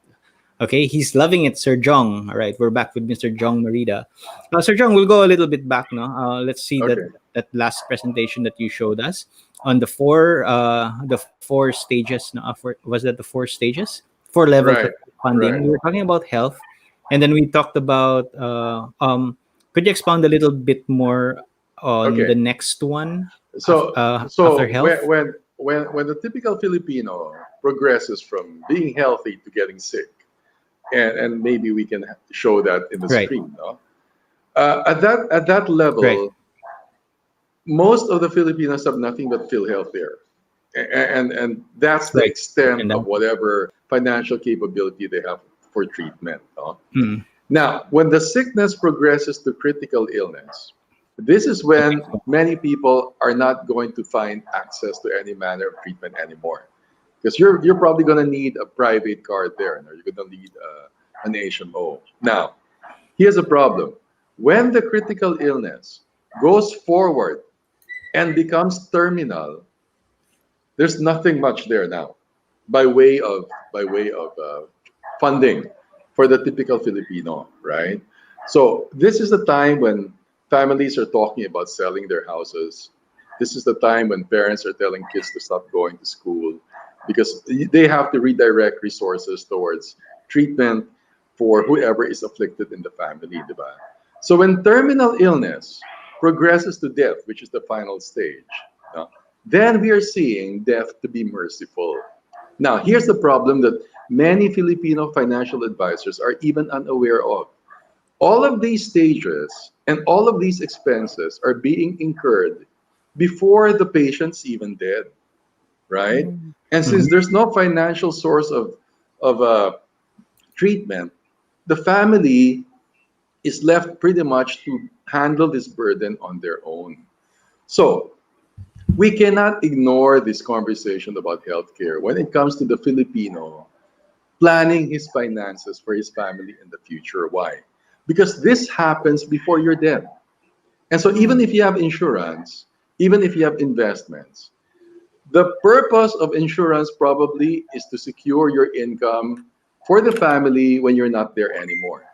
Okay, he's loving it, Sir Jong. All right, we're back with Mr. Jong Merida. Sir Jong, we'll go a little bit back, no? Let's see Okay. that last presentation that you showed us on the four stages. No, was that the four stages? Four levels of Right. funding. Right. We were talking about health, and then we talked about. Could you expound a little bit more on the Okay. next one So after so health? when the typical Filipino progresses from being healthy to getting sick, and maybe we can show that in the Right, screen, no? At that right, level, most of the Filipinos have nothing but feel healthier, and that's the right. extent And of whatever financial capability they have for treatment, no? mm, Now, when the sickness progresses to critical illness, this is when many people are not going to find access to any manner of treatment anymore. Because you're probably going to need a private card there, and you're going to need an HMO. Now, here's a problem. When the critical illness goes forward and becomes terminal, there's nothing much there now by way of funding for the typical Filipino, right? So this is the time when families are talking about selling their houses. This is the time when parents are telling kids to stop going to school because they have to redirect resources towards treatment for whoever is afflicted in the family, diba? So when terminal illness progresses to death, which is the final stage, uh, then we are seeing death to be merciful. Now, here's the problem that many Filipino financial advisors are even unaware of. All of these stages and all of these expenses are being incurred before the patient's even dead, right? Mm. And since mhm, there's no financial source of treatment, the family is left pretty much to handle this burden on their own. So we cannot ignore this conversation about healthcare when it comes to the Filipino planning his finances for his family in the future. Why? Because this happens before you're dead. And so even Mm. if you have insurance, even if you have investments, the purpose of insurance probably is to secure your income for the family when you're not there anymore.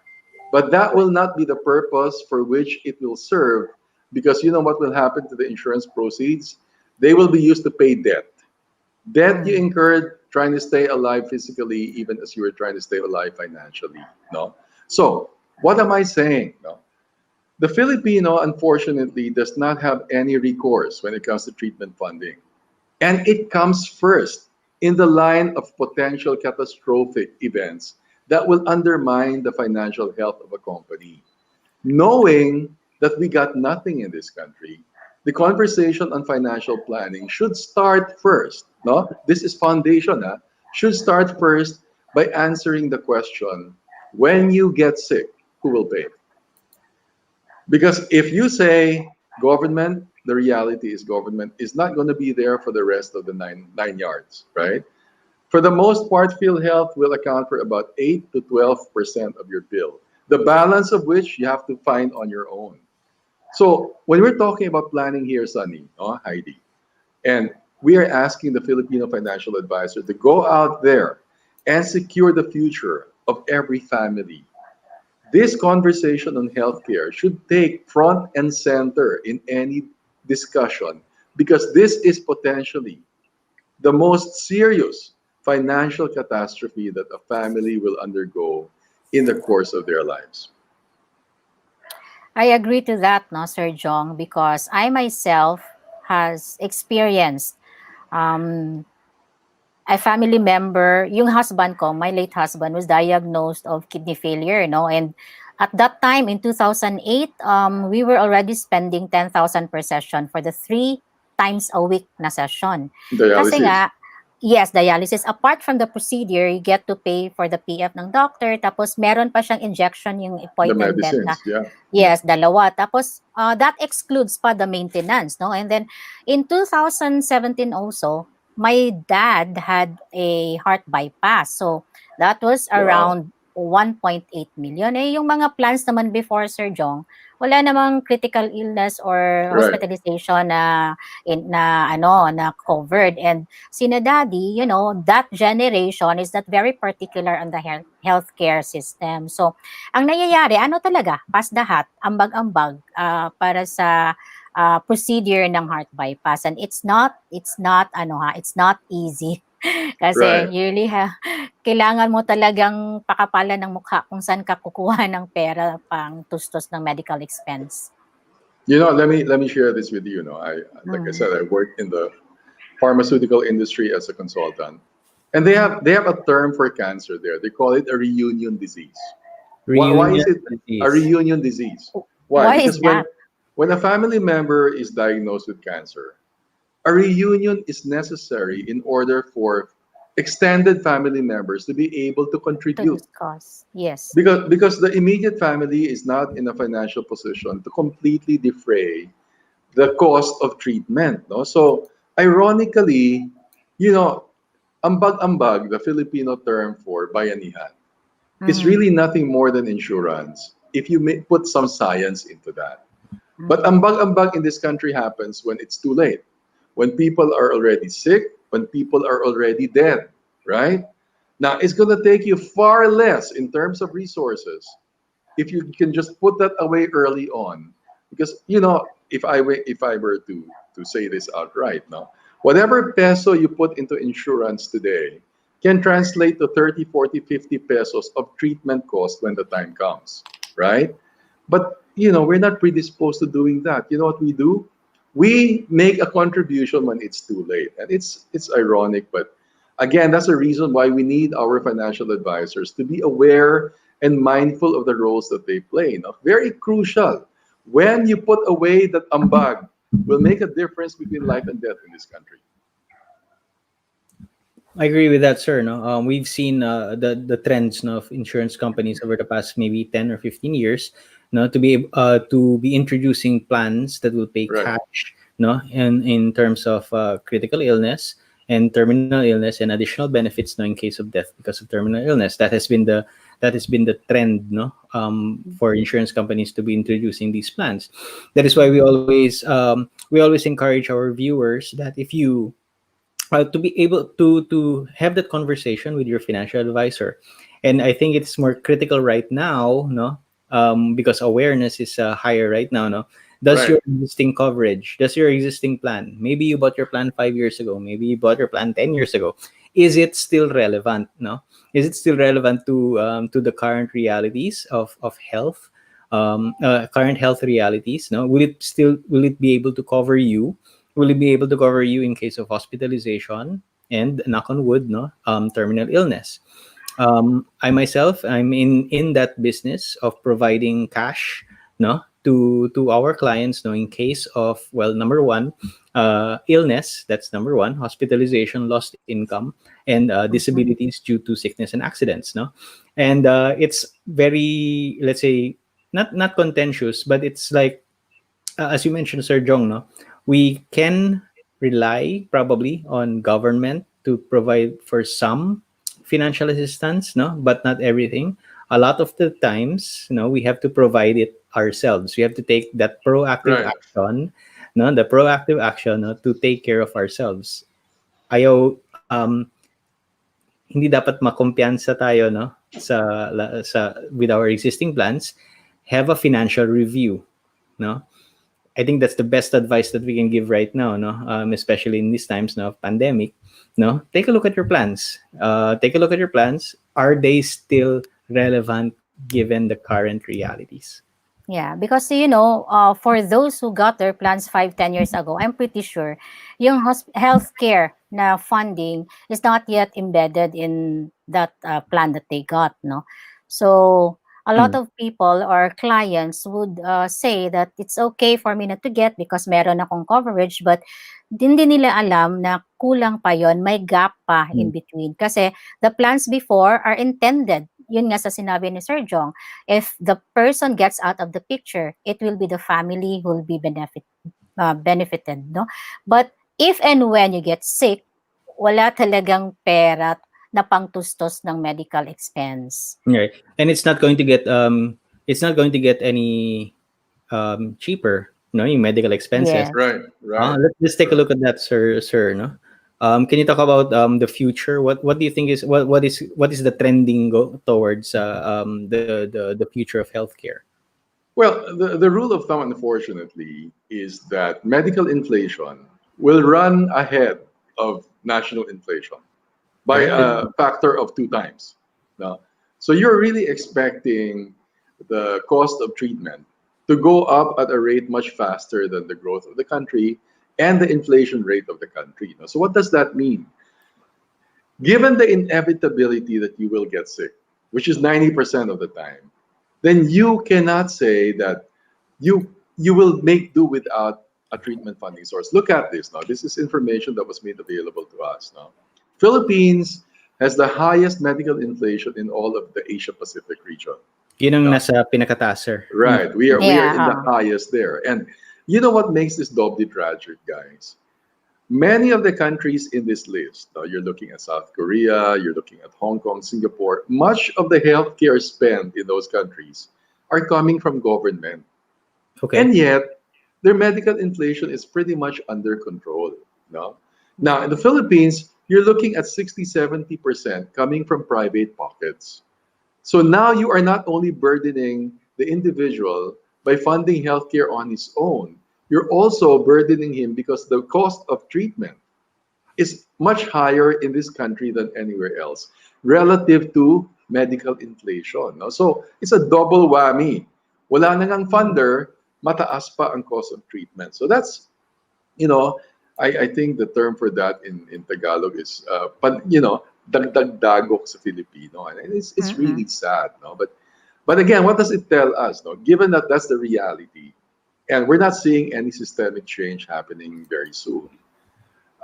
But that will not be the purpose for which it will serve, because you know what will happen to the insurance proceeds? They will be used to pay debt. Debt you Mm. incurred trying to stay alive physically, even as you were trying to stay alive financially. No. So what am I saying? No. The Filipino, unfortunately, does not have any recourse when it comes to treatment funding. And it comes first in the line of potential catastrophic events that will undermine the financial health of a company. Knowing that we got nothing in this country, the conversation on financial planning should start first. No, this is foundation. Should start first by answering the question: when you get sick, who will pay? Because if you say government, the reality is government is not going to be there for the rest of the nine yards, right? For the most part, field health will account for about 8 to 12% of your bill, the balance of which you have to find on your own. So when we're talking about planning here, Sonny, Heidi, and we are asking the Filipino financial advisor to go out there and secure the future of every family. This conversation on healthcare should take front and center in any discussion, because this is potentially the most serious financial catastrophe that a family will undergo in the course of their lives. I agree to that, no, Sir Jong, because I myself has experienced um, a family member, yung husband ko, my late husband, was diagnosed of kidney failure, no? And at that time, in 2008, we were already spending 10,000 per session for the 3 times a week na session. Kasi Dialysis, nga, yes, dialysis. Apart from the procedure, you get to pay for the PF ng doctor, tapos meron pa siyang injection, yung the poison bed na, medicines, yeah. yes, dalawa. Tapos, that excludes pa the maintenance, no? And then, in 2017 also, my dad had a heart bypass. So that was Wow. around 1.8 million. Eh, yung mga plans naman before, Sir Jong, wala namang critical illness or Right, hospitalization na covered. And sina daddy, that generation is not very particular on the healthcare system. So ang nangyayari, ano talaga, pass the hat, ambag-ambag para sa procedure ng heart bypass, and it's not easy. Kasi right. you really kailangan mo talagang pakapalan ng mukha kung saan ka kukuha ng pera pang tustos ng medical expense. Let me share this with you. Like I Mm. said, I worked in the pharmaceutical industry as a consultant, and they have a term for cancer there. They call it a reunion disease. Why is Reunion it a disease. reunion disease? Why? Why is Because that? when a family member is diagnosed with cancer, a reunion is necessary in order for extended family members to be able to To contribute, discuss, yes. because the immediate family is not in a financial position to completely defray the cost of treatment, no? So ironically, you know ambag-ambag, the Filipino term for bayanihan, is Mm-hmm. really nothing more than insurance if you put some science into that. But Mm-hmm. ambag-ambag in this country happens when it's too late, when people are already sick, when people are already dead, right? Now, it's going to take you far less in terms of resources if you can just put that away early on. Because, if I were to say this outright, no, whatever peso you put into insurance today can translate to 30, 40, 50 pesos of treatment cost when the time comes, right? But we're not predisposed to doing that. You know what we do? We make a contribution when it's too late, and it's ironic. But again, that's the reason why we need our financial advisors to be aware and mindful of the roles that they play. Now, very crucial. When you put away that ambag, will make a difference between life and death in this country. I agree with that, sir. No, we've seen the trends, no, of insurance companies over the past maybe 10 or 15 years, no, to be introducing plans that will pay Right. cash, no, and in terms of critical illness and terminal illness and additional benefits, no, in case of death because of terminal illness. That has been the trend, no, for insurance companies to be introducing these plans. That is why we always encourage our viewers that if you to be able to have that conversation with your financial advisor. And I think it's more critical right now, no, because awareness is higher right now, no? Does Right. your existing coverage, does your existing plan, maybe you bought your plan 5 years ago, maybe you bought your plan 10 years ago, is it still relevant, no? Is it still relevant to the current realities of health, current health realities, no? Will it be able to cover you? Will it be able to cover you in case of hospitalization and, knock on wood, no, terminal illness? I myself, I'm in that business of providing cash, no, to our clients, no, in case of, well, number one, illness. That's number one. Hospitalization, lost income, and Mhm. disabilities due to sickness and accidents, no. And it's very, let's say, not contentious, but it's like, as you mentioned, Sir Jong, no, we can rely probably on government to provide for some financial assistance, no, but not everything. A lot of the times, we have to provide it ourselves. We have to take that proactive Right. action, no, the proactive action, no, to take care of ourselves. Ayaw, hindi dapat makumpiyansa tayo, no, sa with our existing plans. Have a financial review, no. I think that's the best advice that we can give right now, no? Especially in these times, no, of pandemic. No, take a look at your plans. Take a look at your plans. Are they still relevant given the current realities? Yeah, because for those who got their plans 5, 10 years ago, I'm pretty sure yung healthcare na funding is not yet embedded in that plan that they got, no? So a lot Mm. of people or clients would say that it's okay for me not to get because meron akong coverage, but hindi nila alam na kulang pa yon, may gap pa in Mm. between. Kasi the plans before are intended, yun nga sa sinabi ni Sir Jong, if the person gets out of the picture, it will be the family who will be benefited, no? But if and when you get sick, wala talagang pera na pangtustos ng medical expense. Right. And it's not going to get any cheaper, no, yung medical expenses. Yes. Right. Right. Let's just take a Correct. look at that, sir. No, can you talk about the future? What do you think is what is the trending towards the future of healthcare? Well, the rule of thumb, unfortunately, is that medical inflation will run ahead of national inflation by Right. a factor of 2 times. Now, so you're really expecting the cost of treatment to go up at a rate much faster than the growth of the country and the inflation rate of the country. Now, so what does that mean? Given the inevitability that you will get sick, which is 90% of the time, then you cannot say that you will make do without a treatment funding source. Look at this now. This is information that was made available to us now. Philippines has the highest medical inflation in all of the Asia Pacific region. Yun ang Now, nasa pinakataas, sir. right, we are Yeah. in the highest there. And you know what makes this doubly tragic, guys? Many of the countries in this list, now you're looking at South Korea, you're looking at Hong Kong, Singapore, much of the healthcare spent in those countries are coming from government. Okay. And yet, their medical inflation is pretty much under control. No? Now, in the Philippines, you're looking at 60, 70% coming from private pockets. So now you are not only burdening the individual by funding healthcare on his own, you're also burdening him because the cost of treatment is much higher in this country than anywhere else relative to medical inflation. No? So it's a double whammy. Wala na ngang funder, mataas pa ang cost of treatment. So that's, you know, I think the term for that in Tagalog is, dagdag-dagok sa Filipino. And it's Mm-mm. really sad. No? But again, what does it tell us? No? Given that that's the reality, and we're not seeing any systemic change happening very soon,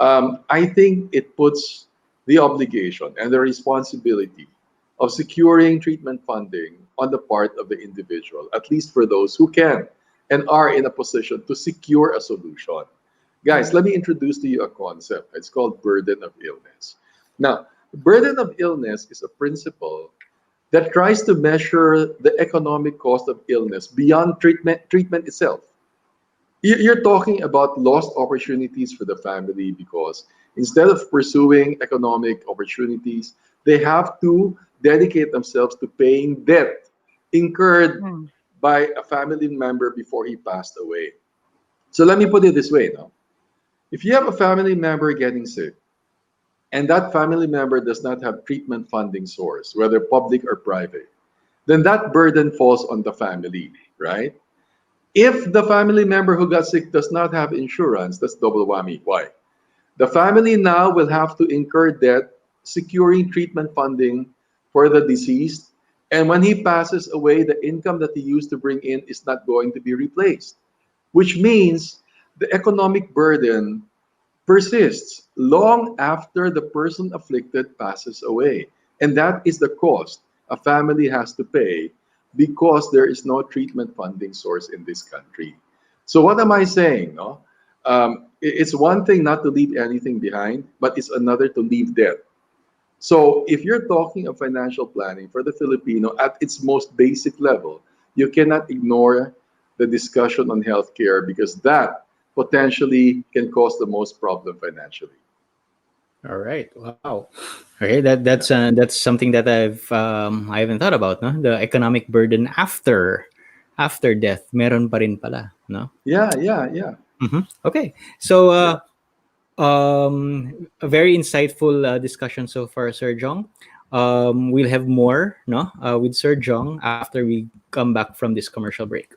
I think it puts the obligation and the responsibility of securing treatment funding on the part of the individual, at least for those who can and are in a position to secure a solution. Guys, let me introduce to you a concept. It's called burden of illness. Now, burden of illness is a principle that tries to measure the economic cost of illness beyond treatment itself. You're talking about lost opportunities for the family because instead of pursuing economic opportunities, they have to dedicate themselves to paying debt incurred Mm. by a family member before he passed away. So let me put it this way now. If you have a family member getting sick, and that family member does not have treatment funding source, whether public or private, then that burden falls on the family, right? If the family member who got sick does not have insurance, that's double whammy. Why? The family now will have to incur debt securing treatment funding for the deceased. And when he passes away, the income that he used to bring in is not going to be replaced, which means the economic burden persists long after the person afflicted passes away. And that is the cost a family has to pay because there is no treatment funding source in this country. So, what am I saying? No? It's one thing not to leave anything behind, but it's another to leave debt. So, if you're talking of financial planning for the Filipino at its most basic level, you cannot ignore the discussion on healthcare because that potentially can cause the most problem financially. All right. Wow. Okay, that's something that I haven't thought about, no? The economic burden after death. Meron pa rin pala, no? Yeah, yeah, yeah. Okay. So Yeah. a very insightful discussion so far, Sir Jong. We'll have more, no, with Sir Jong after we come back from this commercial break.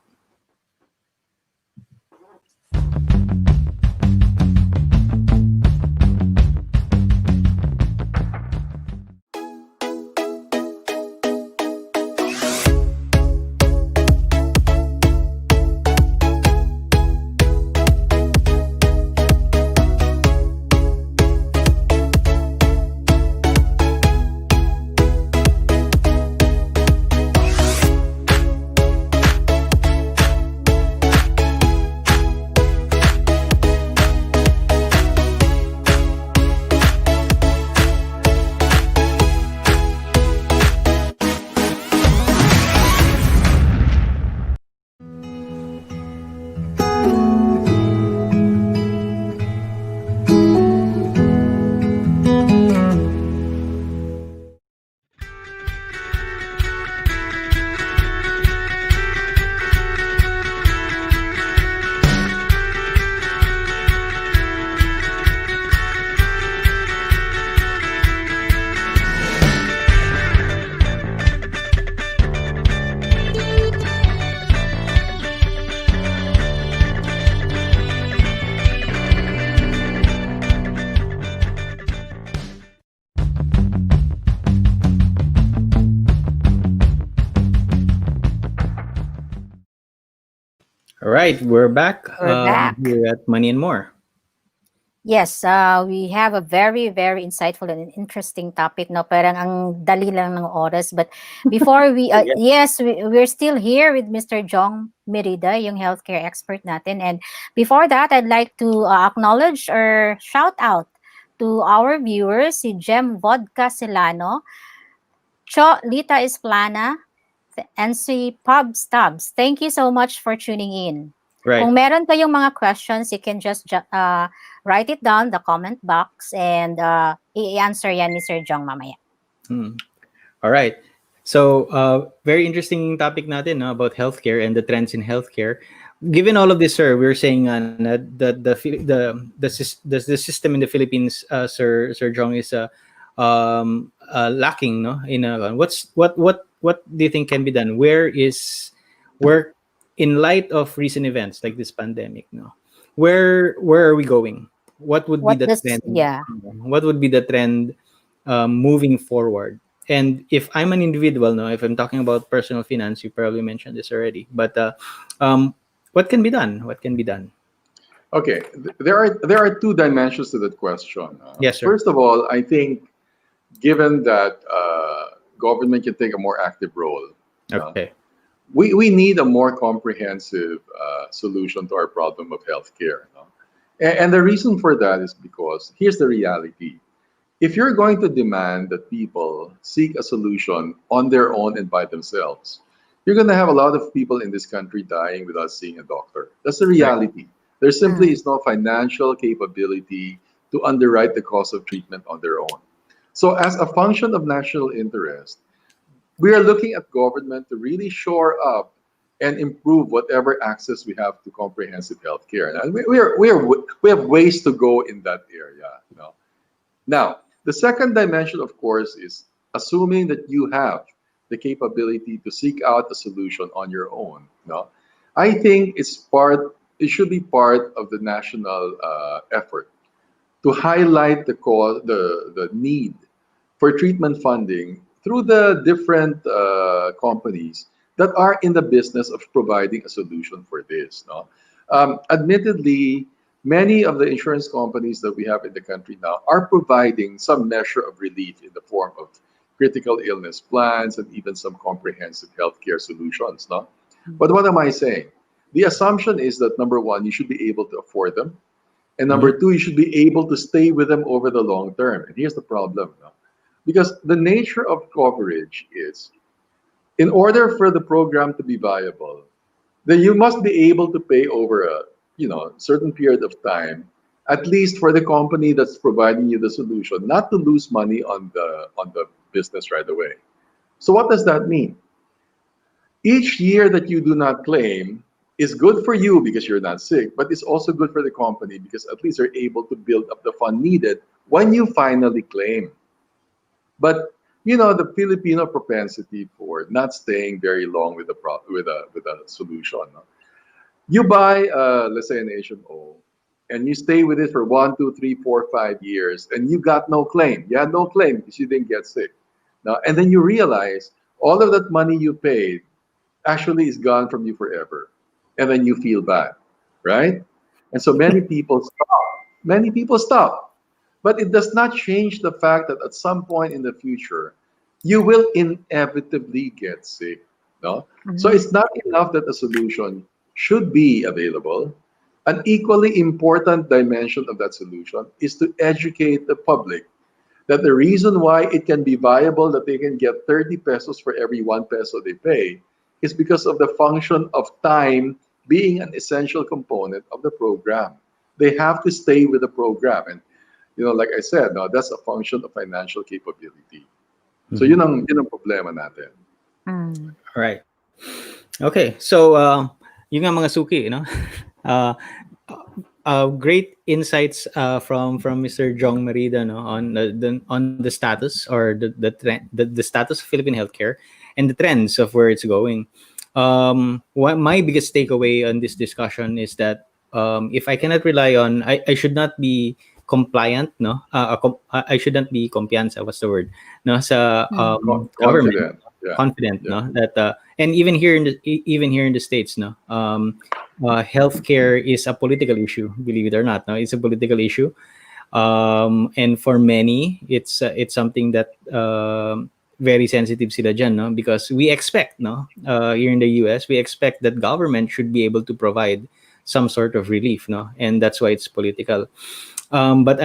All right, we're back We're back. here at Money and More. Yes, we have a very, very insightful and interesting topic. No, parang ang dali lang ng oras. But before we, Yeah. yes, we're still here with Mr. Jong Merida, yung healthcare expert natin. And before that, I'd like to acknowledge or shout out to our viewers, si Jem Vodka Silano, Cho Lita Esplana, and si Pub Stubbs. Thank you so much for tuning in. Right. Kung meron kayong mga questions, you can just write it down the comment box and i-answer yan ni Sir Jong mamaya. All right. So, very interesting topic natin, no, about healthcare and the trends in healthcare. Given all of this, sir, we're saying that the system in the Philippines, Sir Jong, is lacking, no. What do you think can be done? Where in light of recent events like this pandemic, no, where are we going? What would be the trend? Yeah. What would be the trend moving forward? And if I'm an individual, no, if I'm talking about personal finance, you probably mentioned this already. But what can be done? What can be done? Okay, there are two dimensions to that question. Yes, sir. First of all, I think given that government can take a more active role, Okay. we need a more comprehensive solution to our problem of healthcare. And the reason for that is because here's the reality. If you're going to demand that people seek a solution on their own and by themselves, you're going to have a lot of people in this country dying without seeing a doctor. That's the reality. There simply is no financial capability to underwrite the cost of treatment on their own. So as a function of national interest, we are looking at government to really shore up and improve whatever access we have to comprehensive health care. And we have ways to go in that area. You know? Now, the second dimension, of course, is assuming that you have the capability to seek out a solution on your own. You know? I think it should be part of the national effort to highlight the need for treatment funding through the different companies that are in the business of providing a solution for this. No? Admittedly, many of the insurance companies that we have in the country now are providing some measure of relief in the form of critical illness plans and even some comprehensive healthcare solutions. No? But what am I saying? The assumption is that number one, you should be able to afford them. And number two, you should be able to stay with them over the long term. And here's the problem. No? Because the nature of coverage is, in order for the program to be viable, then you must be able to pay over a certain period of time, at least for the company that's providing you the solution, not to lose money on the business right away. So what does that mean? Each year that you do not claim is good for you because you're not sick, but it's also good for the company because at least they're able to build up the fund needed when you finally claim. But the Filipino propensity for not staying very long with a solution. No? You buy, let's say, an HMO, and you stay with it for 1, 2, 3, 4, 5 years, and you got no claim. You had no claim because you didn't get sick. Now, and then you realize all of that money you paid actually is gone from you forever, and then you feel bad, right? And so many people stop. Many people stop. But it does not change the fact that at some point in the future, you will inevitably get sick. No? So it's not enough that a solution should be available. An equally important dimension of that solution is to educate the public that the reason why it can be viable that they can get 30 pesos for every 1 peso they pay is because of the function of time being an essential component of the program. They have to stay with the program. And like I said, no, that's a function of financial capability. So yun ang problema natin. Right. Okay. So, yun nga mga suki, uh, great insights from Mr. Jong Merida, no, on the status or the status of Philippine healthcare and the trends of where it's going. What my biggest takeaway on this discussion is that if I cannot rely on, I should not be compliant, no. I shouldn't be compliance. What's the word? No, sa government. Confident, Yeah. no, that and even here in the States, no, healthcare is a political issue. Believe it or not, no, it's a political issue. And for many, it's something that very sensitive sila dyan, no, because we expect, no, here in the US, we expect that government should be able to provide some sort of relief, no, and that's why it's political. But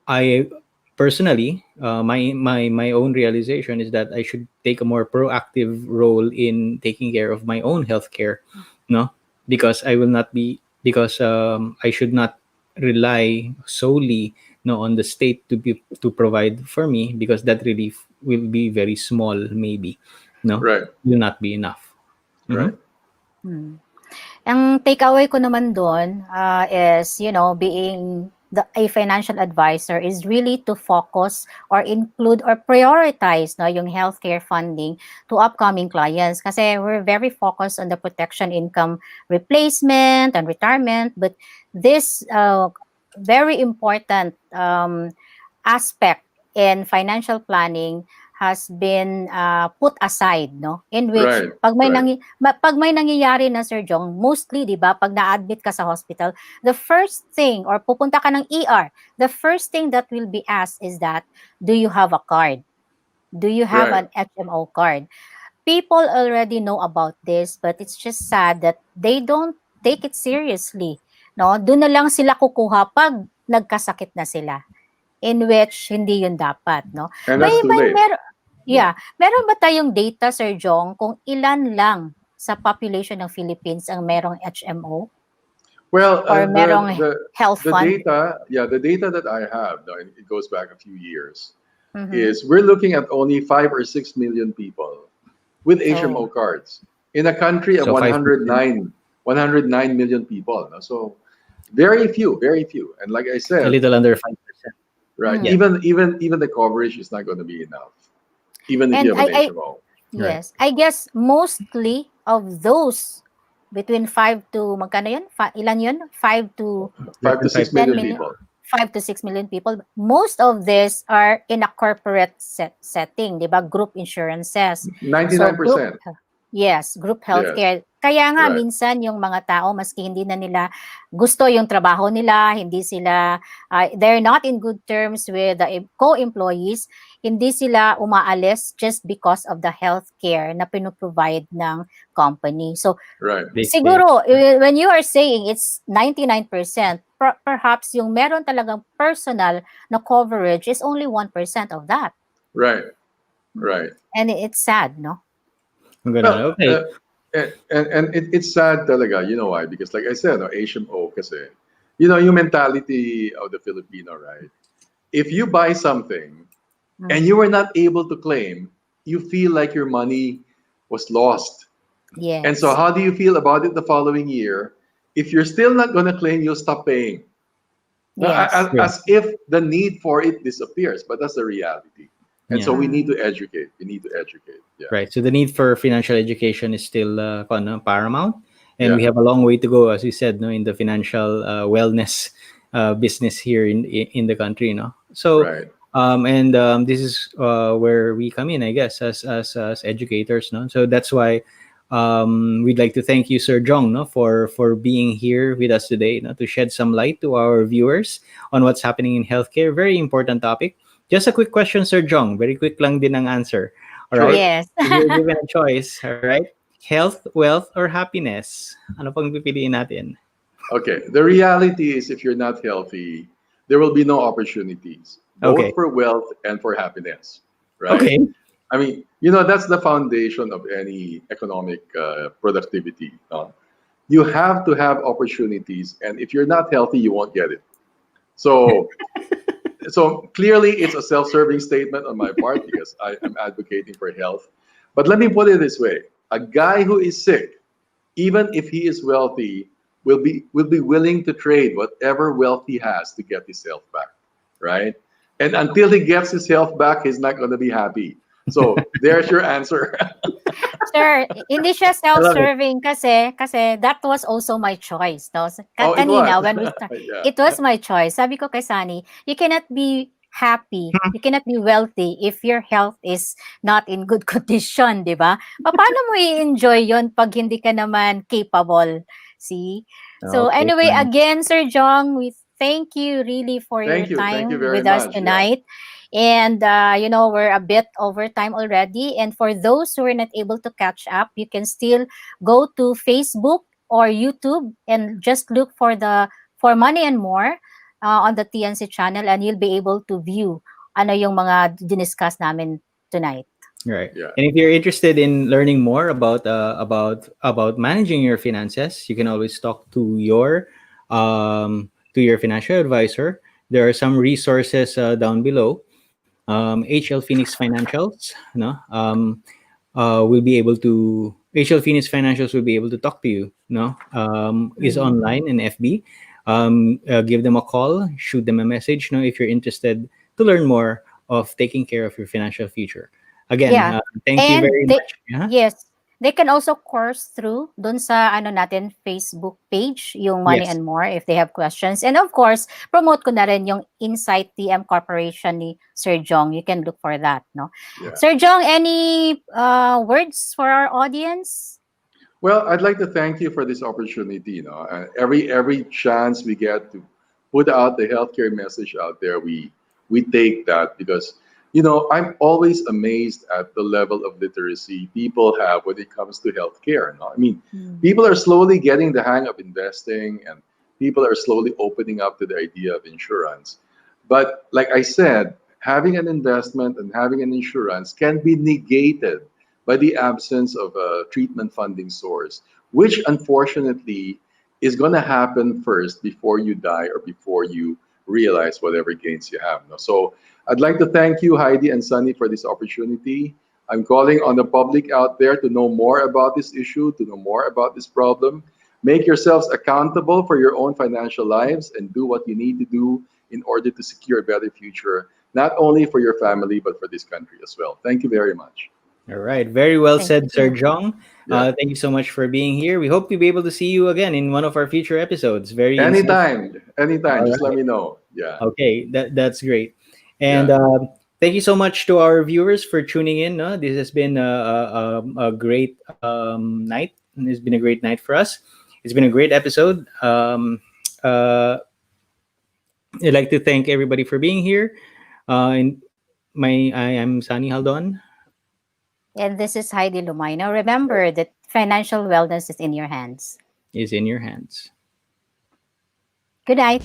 I personally, my own realization is that I should take a more proactive role in taking care of my own healthcare, no, because I should not rely solely, no, on the state to provide for me, because that relief will be very small, maybe, no, Right. will not be enough. Right. Ang takeaway ko naman doon is, being a financial advisor is really to focus or include or prioritize yung healthcare funding to upcoming clients. Kasi we're very focused on the protection income replacement and retirement. But this very important aspect in financial planning has been put aside, no? In which Right, pag may right. pag may nangyayari na, Sir Jong, mostly, 'di ba, pag na-admit ka sa hospital, the first thing or pupunta ka ng ER, the first thing that will be asked is that, do you have a card? Do you have Right. an HMO card? People already know about this, but it's just sad that they don't take it seriously, no? Doon na lang sila kukuha pag nagkasakit na sila, in which hindi yun dapat, no? And that's too late. Meron ba tayong data, Sir Jong, kung ilan lang sa population ng Philippines ang merong HMO Well, or merong health the fund? the data that I have, now, and it goes back a few years, Mhm. is we're looking at only 5 or 6 million people with HMO Oh. cards. in a country of So 109 million people. No? So very few, very few. And like I a said, little under 5%. right, Mm. Yeah. even the coverage is not going to be enough, even if you And have an I HMO. Right. yes, I guess mostly of those between 5 to magkano yun? Ilan yun? 5 to Less Five to than six 5%. 10 million million, people. 5 to 6 million people. Most of this are in a corporate setting, 'di ba? Group insurances. So group 99%. yes, group Yes, healthcare. Kaya nga right, minsan yung mga tao maski hindi na nila gusto yung trabaho nila, hindi sila they're not in good terms with the co-employees, hindi sila umaalis just because of the healthcare na pinoprovide ng company. So right. They stay. siguro, when you are saying it's 99%, perhaps yung meron talagang personal na coverage is only 1% of that. Right, right. And it's sad, no? Ang ganun. Well, Okay. it's sad talaga. You know why? Because like I said, no, HMO kasi, you know, yung mentality of the Filipino, right? If you buy something and you were not able to claim, you feel like your money was lost. And so Yes. how do you feel about it the following year? If you're still not going to claim, you'll stop paying. Now, Yes. True. as if the need for it disappears, but that's the reality. And so Yeah. we need to educate. We need to educate. Yeah. Right. So the need for financial education is still paramount, and Yeah. we have a long way to go, as you said, no, in the financial wellness business here in the country, you know. So, Right. and this is where we come in, I guess, as educators, no. So that's why we'd like to thank you, Sir Jong, no, for being here with us today, no, to shed some light to our viewers on what's happening in healthcare. Very important topic. Just a quick question, Sir Jong. Very quick lang din ang answer. All right. Sure. Yes. If you're given a choice, all right? Health, wealth, or happiness? Ano pang pipiliin natin? Okay. The reality is, if you're not healthy, there will be no opportunities, Okay. both for wealth and for happiness. Right. Okay. I mean, you know, that's the foundation of any economic productivity. You have to have opportunities, and if you're not healthy, you won't get it. So, so clearly, it's a self-serving statement on my part because I am advocating for health. But let me put it this way: a guy who is sick, even if he is wealthy, will be willing to trade whatever wealth he has to get his health back, right? And until he gets his health back, he's not going to be happy. So there's your answer. Sir, hindi siya I love it. self-serving kasi that was also my choice, no? Oh, it was. Kanina when we start, Yeah. it was my choice. Sabi ko kay Sunny, you cannot be happy, you cannot be wealthy if your health is not in good condition, di ba? Paano mo i-enjoy yon pag hindi ka naman capable? See? So Okay, anyway, fine. again, Sir Jong, we thank you really for your Thank you. Thank you time very with us much. Yeah. tonight. And, we're a bit over time already. And for those who are not able to catch up, you can still go to Facebook or YouTube and just look for Money and More on the TNC channel, and you'll be able to view ano yung mga diniscuss namin tonight. Right. Yeah. And if you're interested in learning more about managing your finances, you can always talk to your financial advisor. There are some resources down below. HL Phoenix Financials, no, will be able to HL Phoenix Financials will be able to talk to you. No, is online in FB. Give them a call, shoot them a message. No, if you're interested to learn more of taking care of your financial future. Again, Yeah. thank you And very they, much. Yeah? yes, they can also course through dun sa natin Facebook page, yung Money Yes. and More if they have questions. And of course, promote ko na rin yung Insight TM Corporation ni Sir Jong. You can look for that, no? Yeah. Sir Jong, any words for our audience? Well, I'd like to thank you for this opportunity. You know, every chance we get to put out the healthcare message out there, we take that because, you know, I'm always amazed at the level of literacy people have when it comes to healthcare. No? I mean, people are slowly getting the hang of investing, and people are slowly opening up to the idea of insurance. But like I said, having an investment and having an insurance can be negated by the absence of a treatment funding source, which unfortunately is going to happen first before you die or before you realize whatever gains you have. No? So I'd like to thank you, Haydee and Sonny, for this opportunity. I'm calling on the public out there to know more about this issue, to know more about this problem. Make yourselves accountable for your own financial lives and do what you need to do in order to secure a better future, not only for your family, but for this country as well. Thank you very much. All right. Very well Thank said, Sir you. Jong. Yeah. Thank you so much for being here. We hope to be able to see you again in one of our future episodes. Very insightful. Anytime. All Just let right. me know. Yeah. Okay, that's great. And Yeah. thank you so much to our viewers for tuning in. No? This has been a great night. It's been a great night for us. It's been a great episode. I'd like to thank everybody for being here. And I am Sonny Jaldon. And this is Haydee Lumayno. Remember that financial wellness is in your hands. Is in your hands. Good night.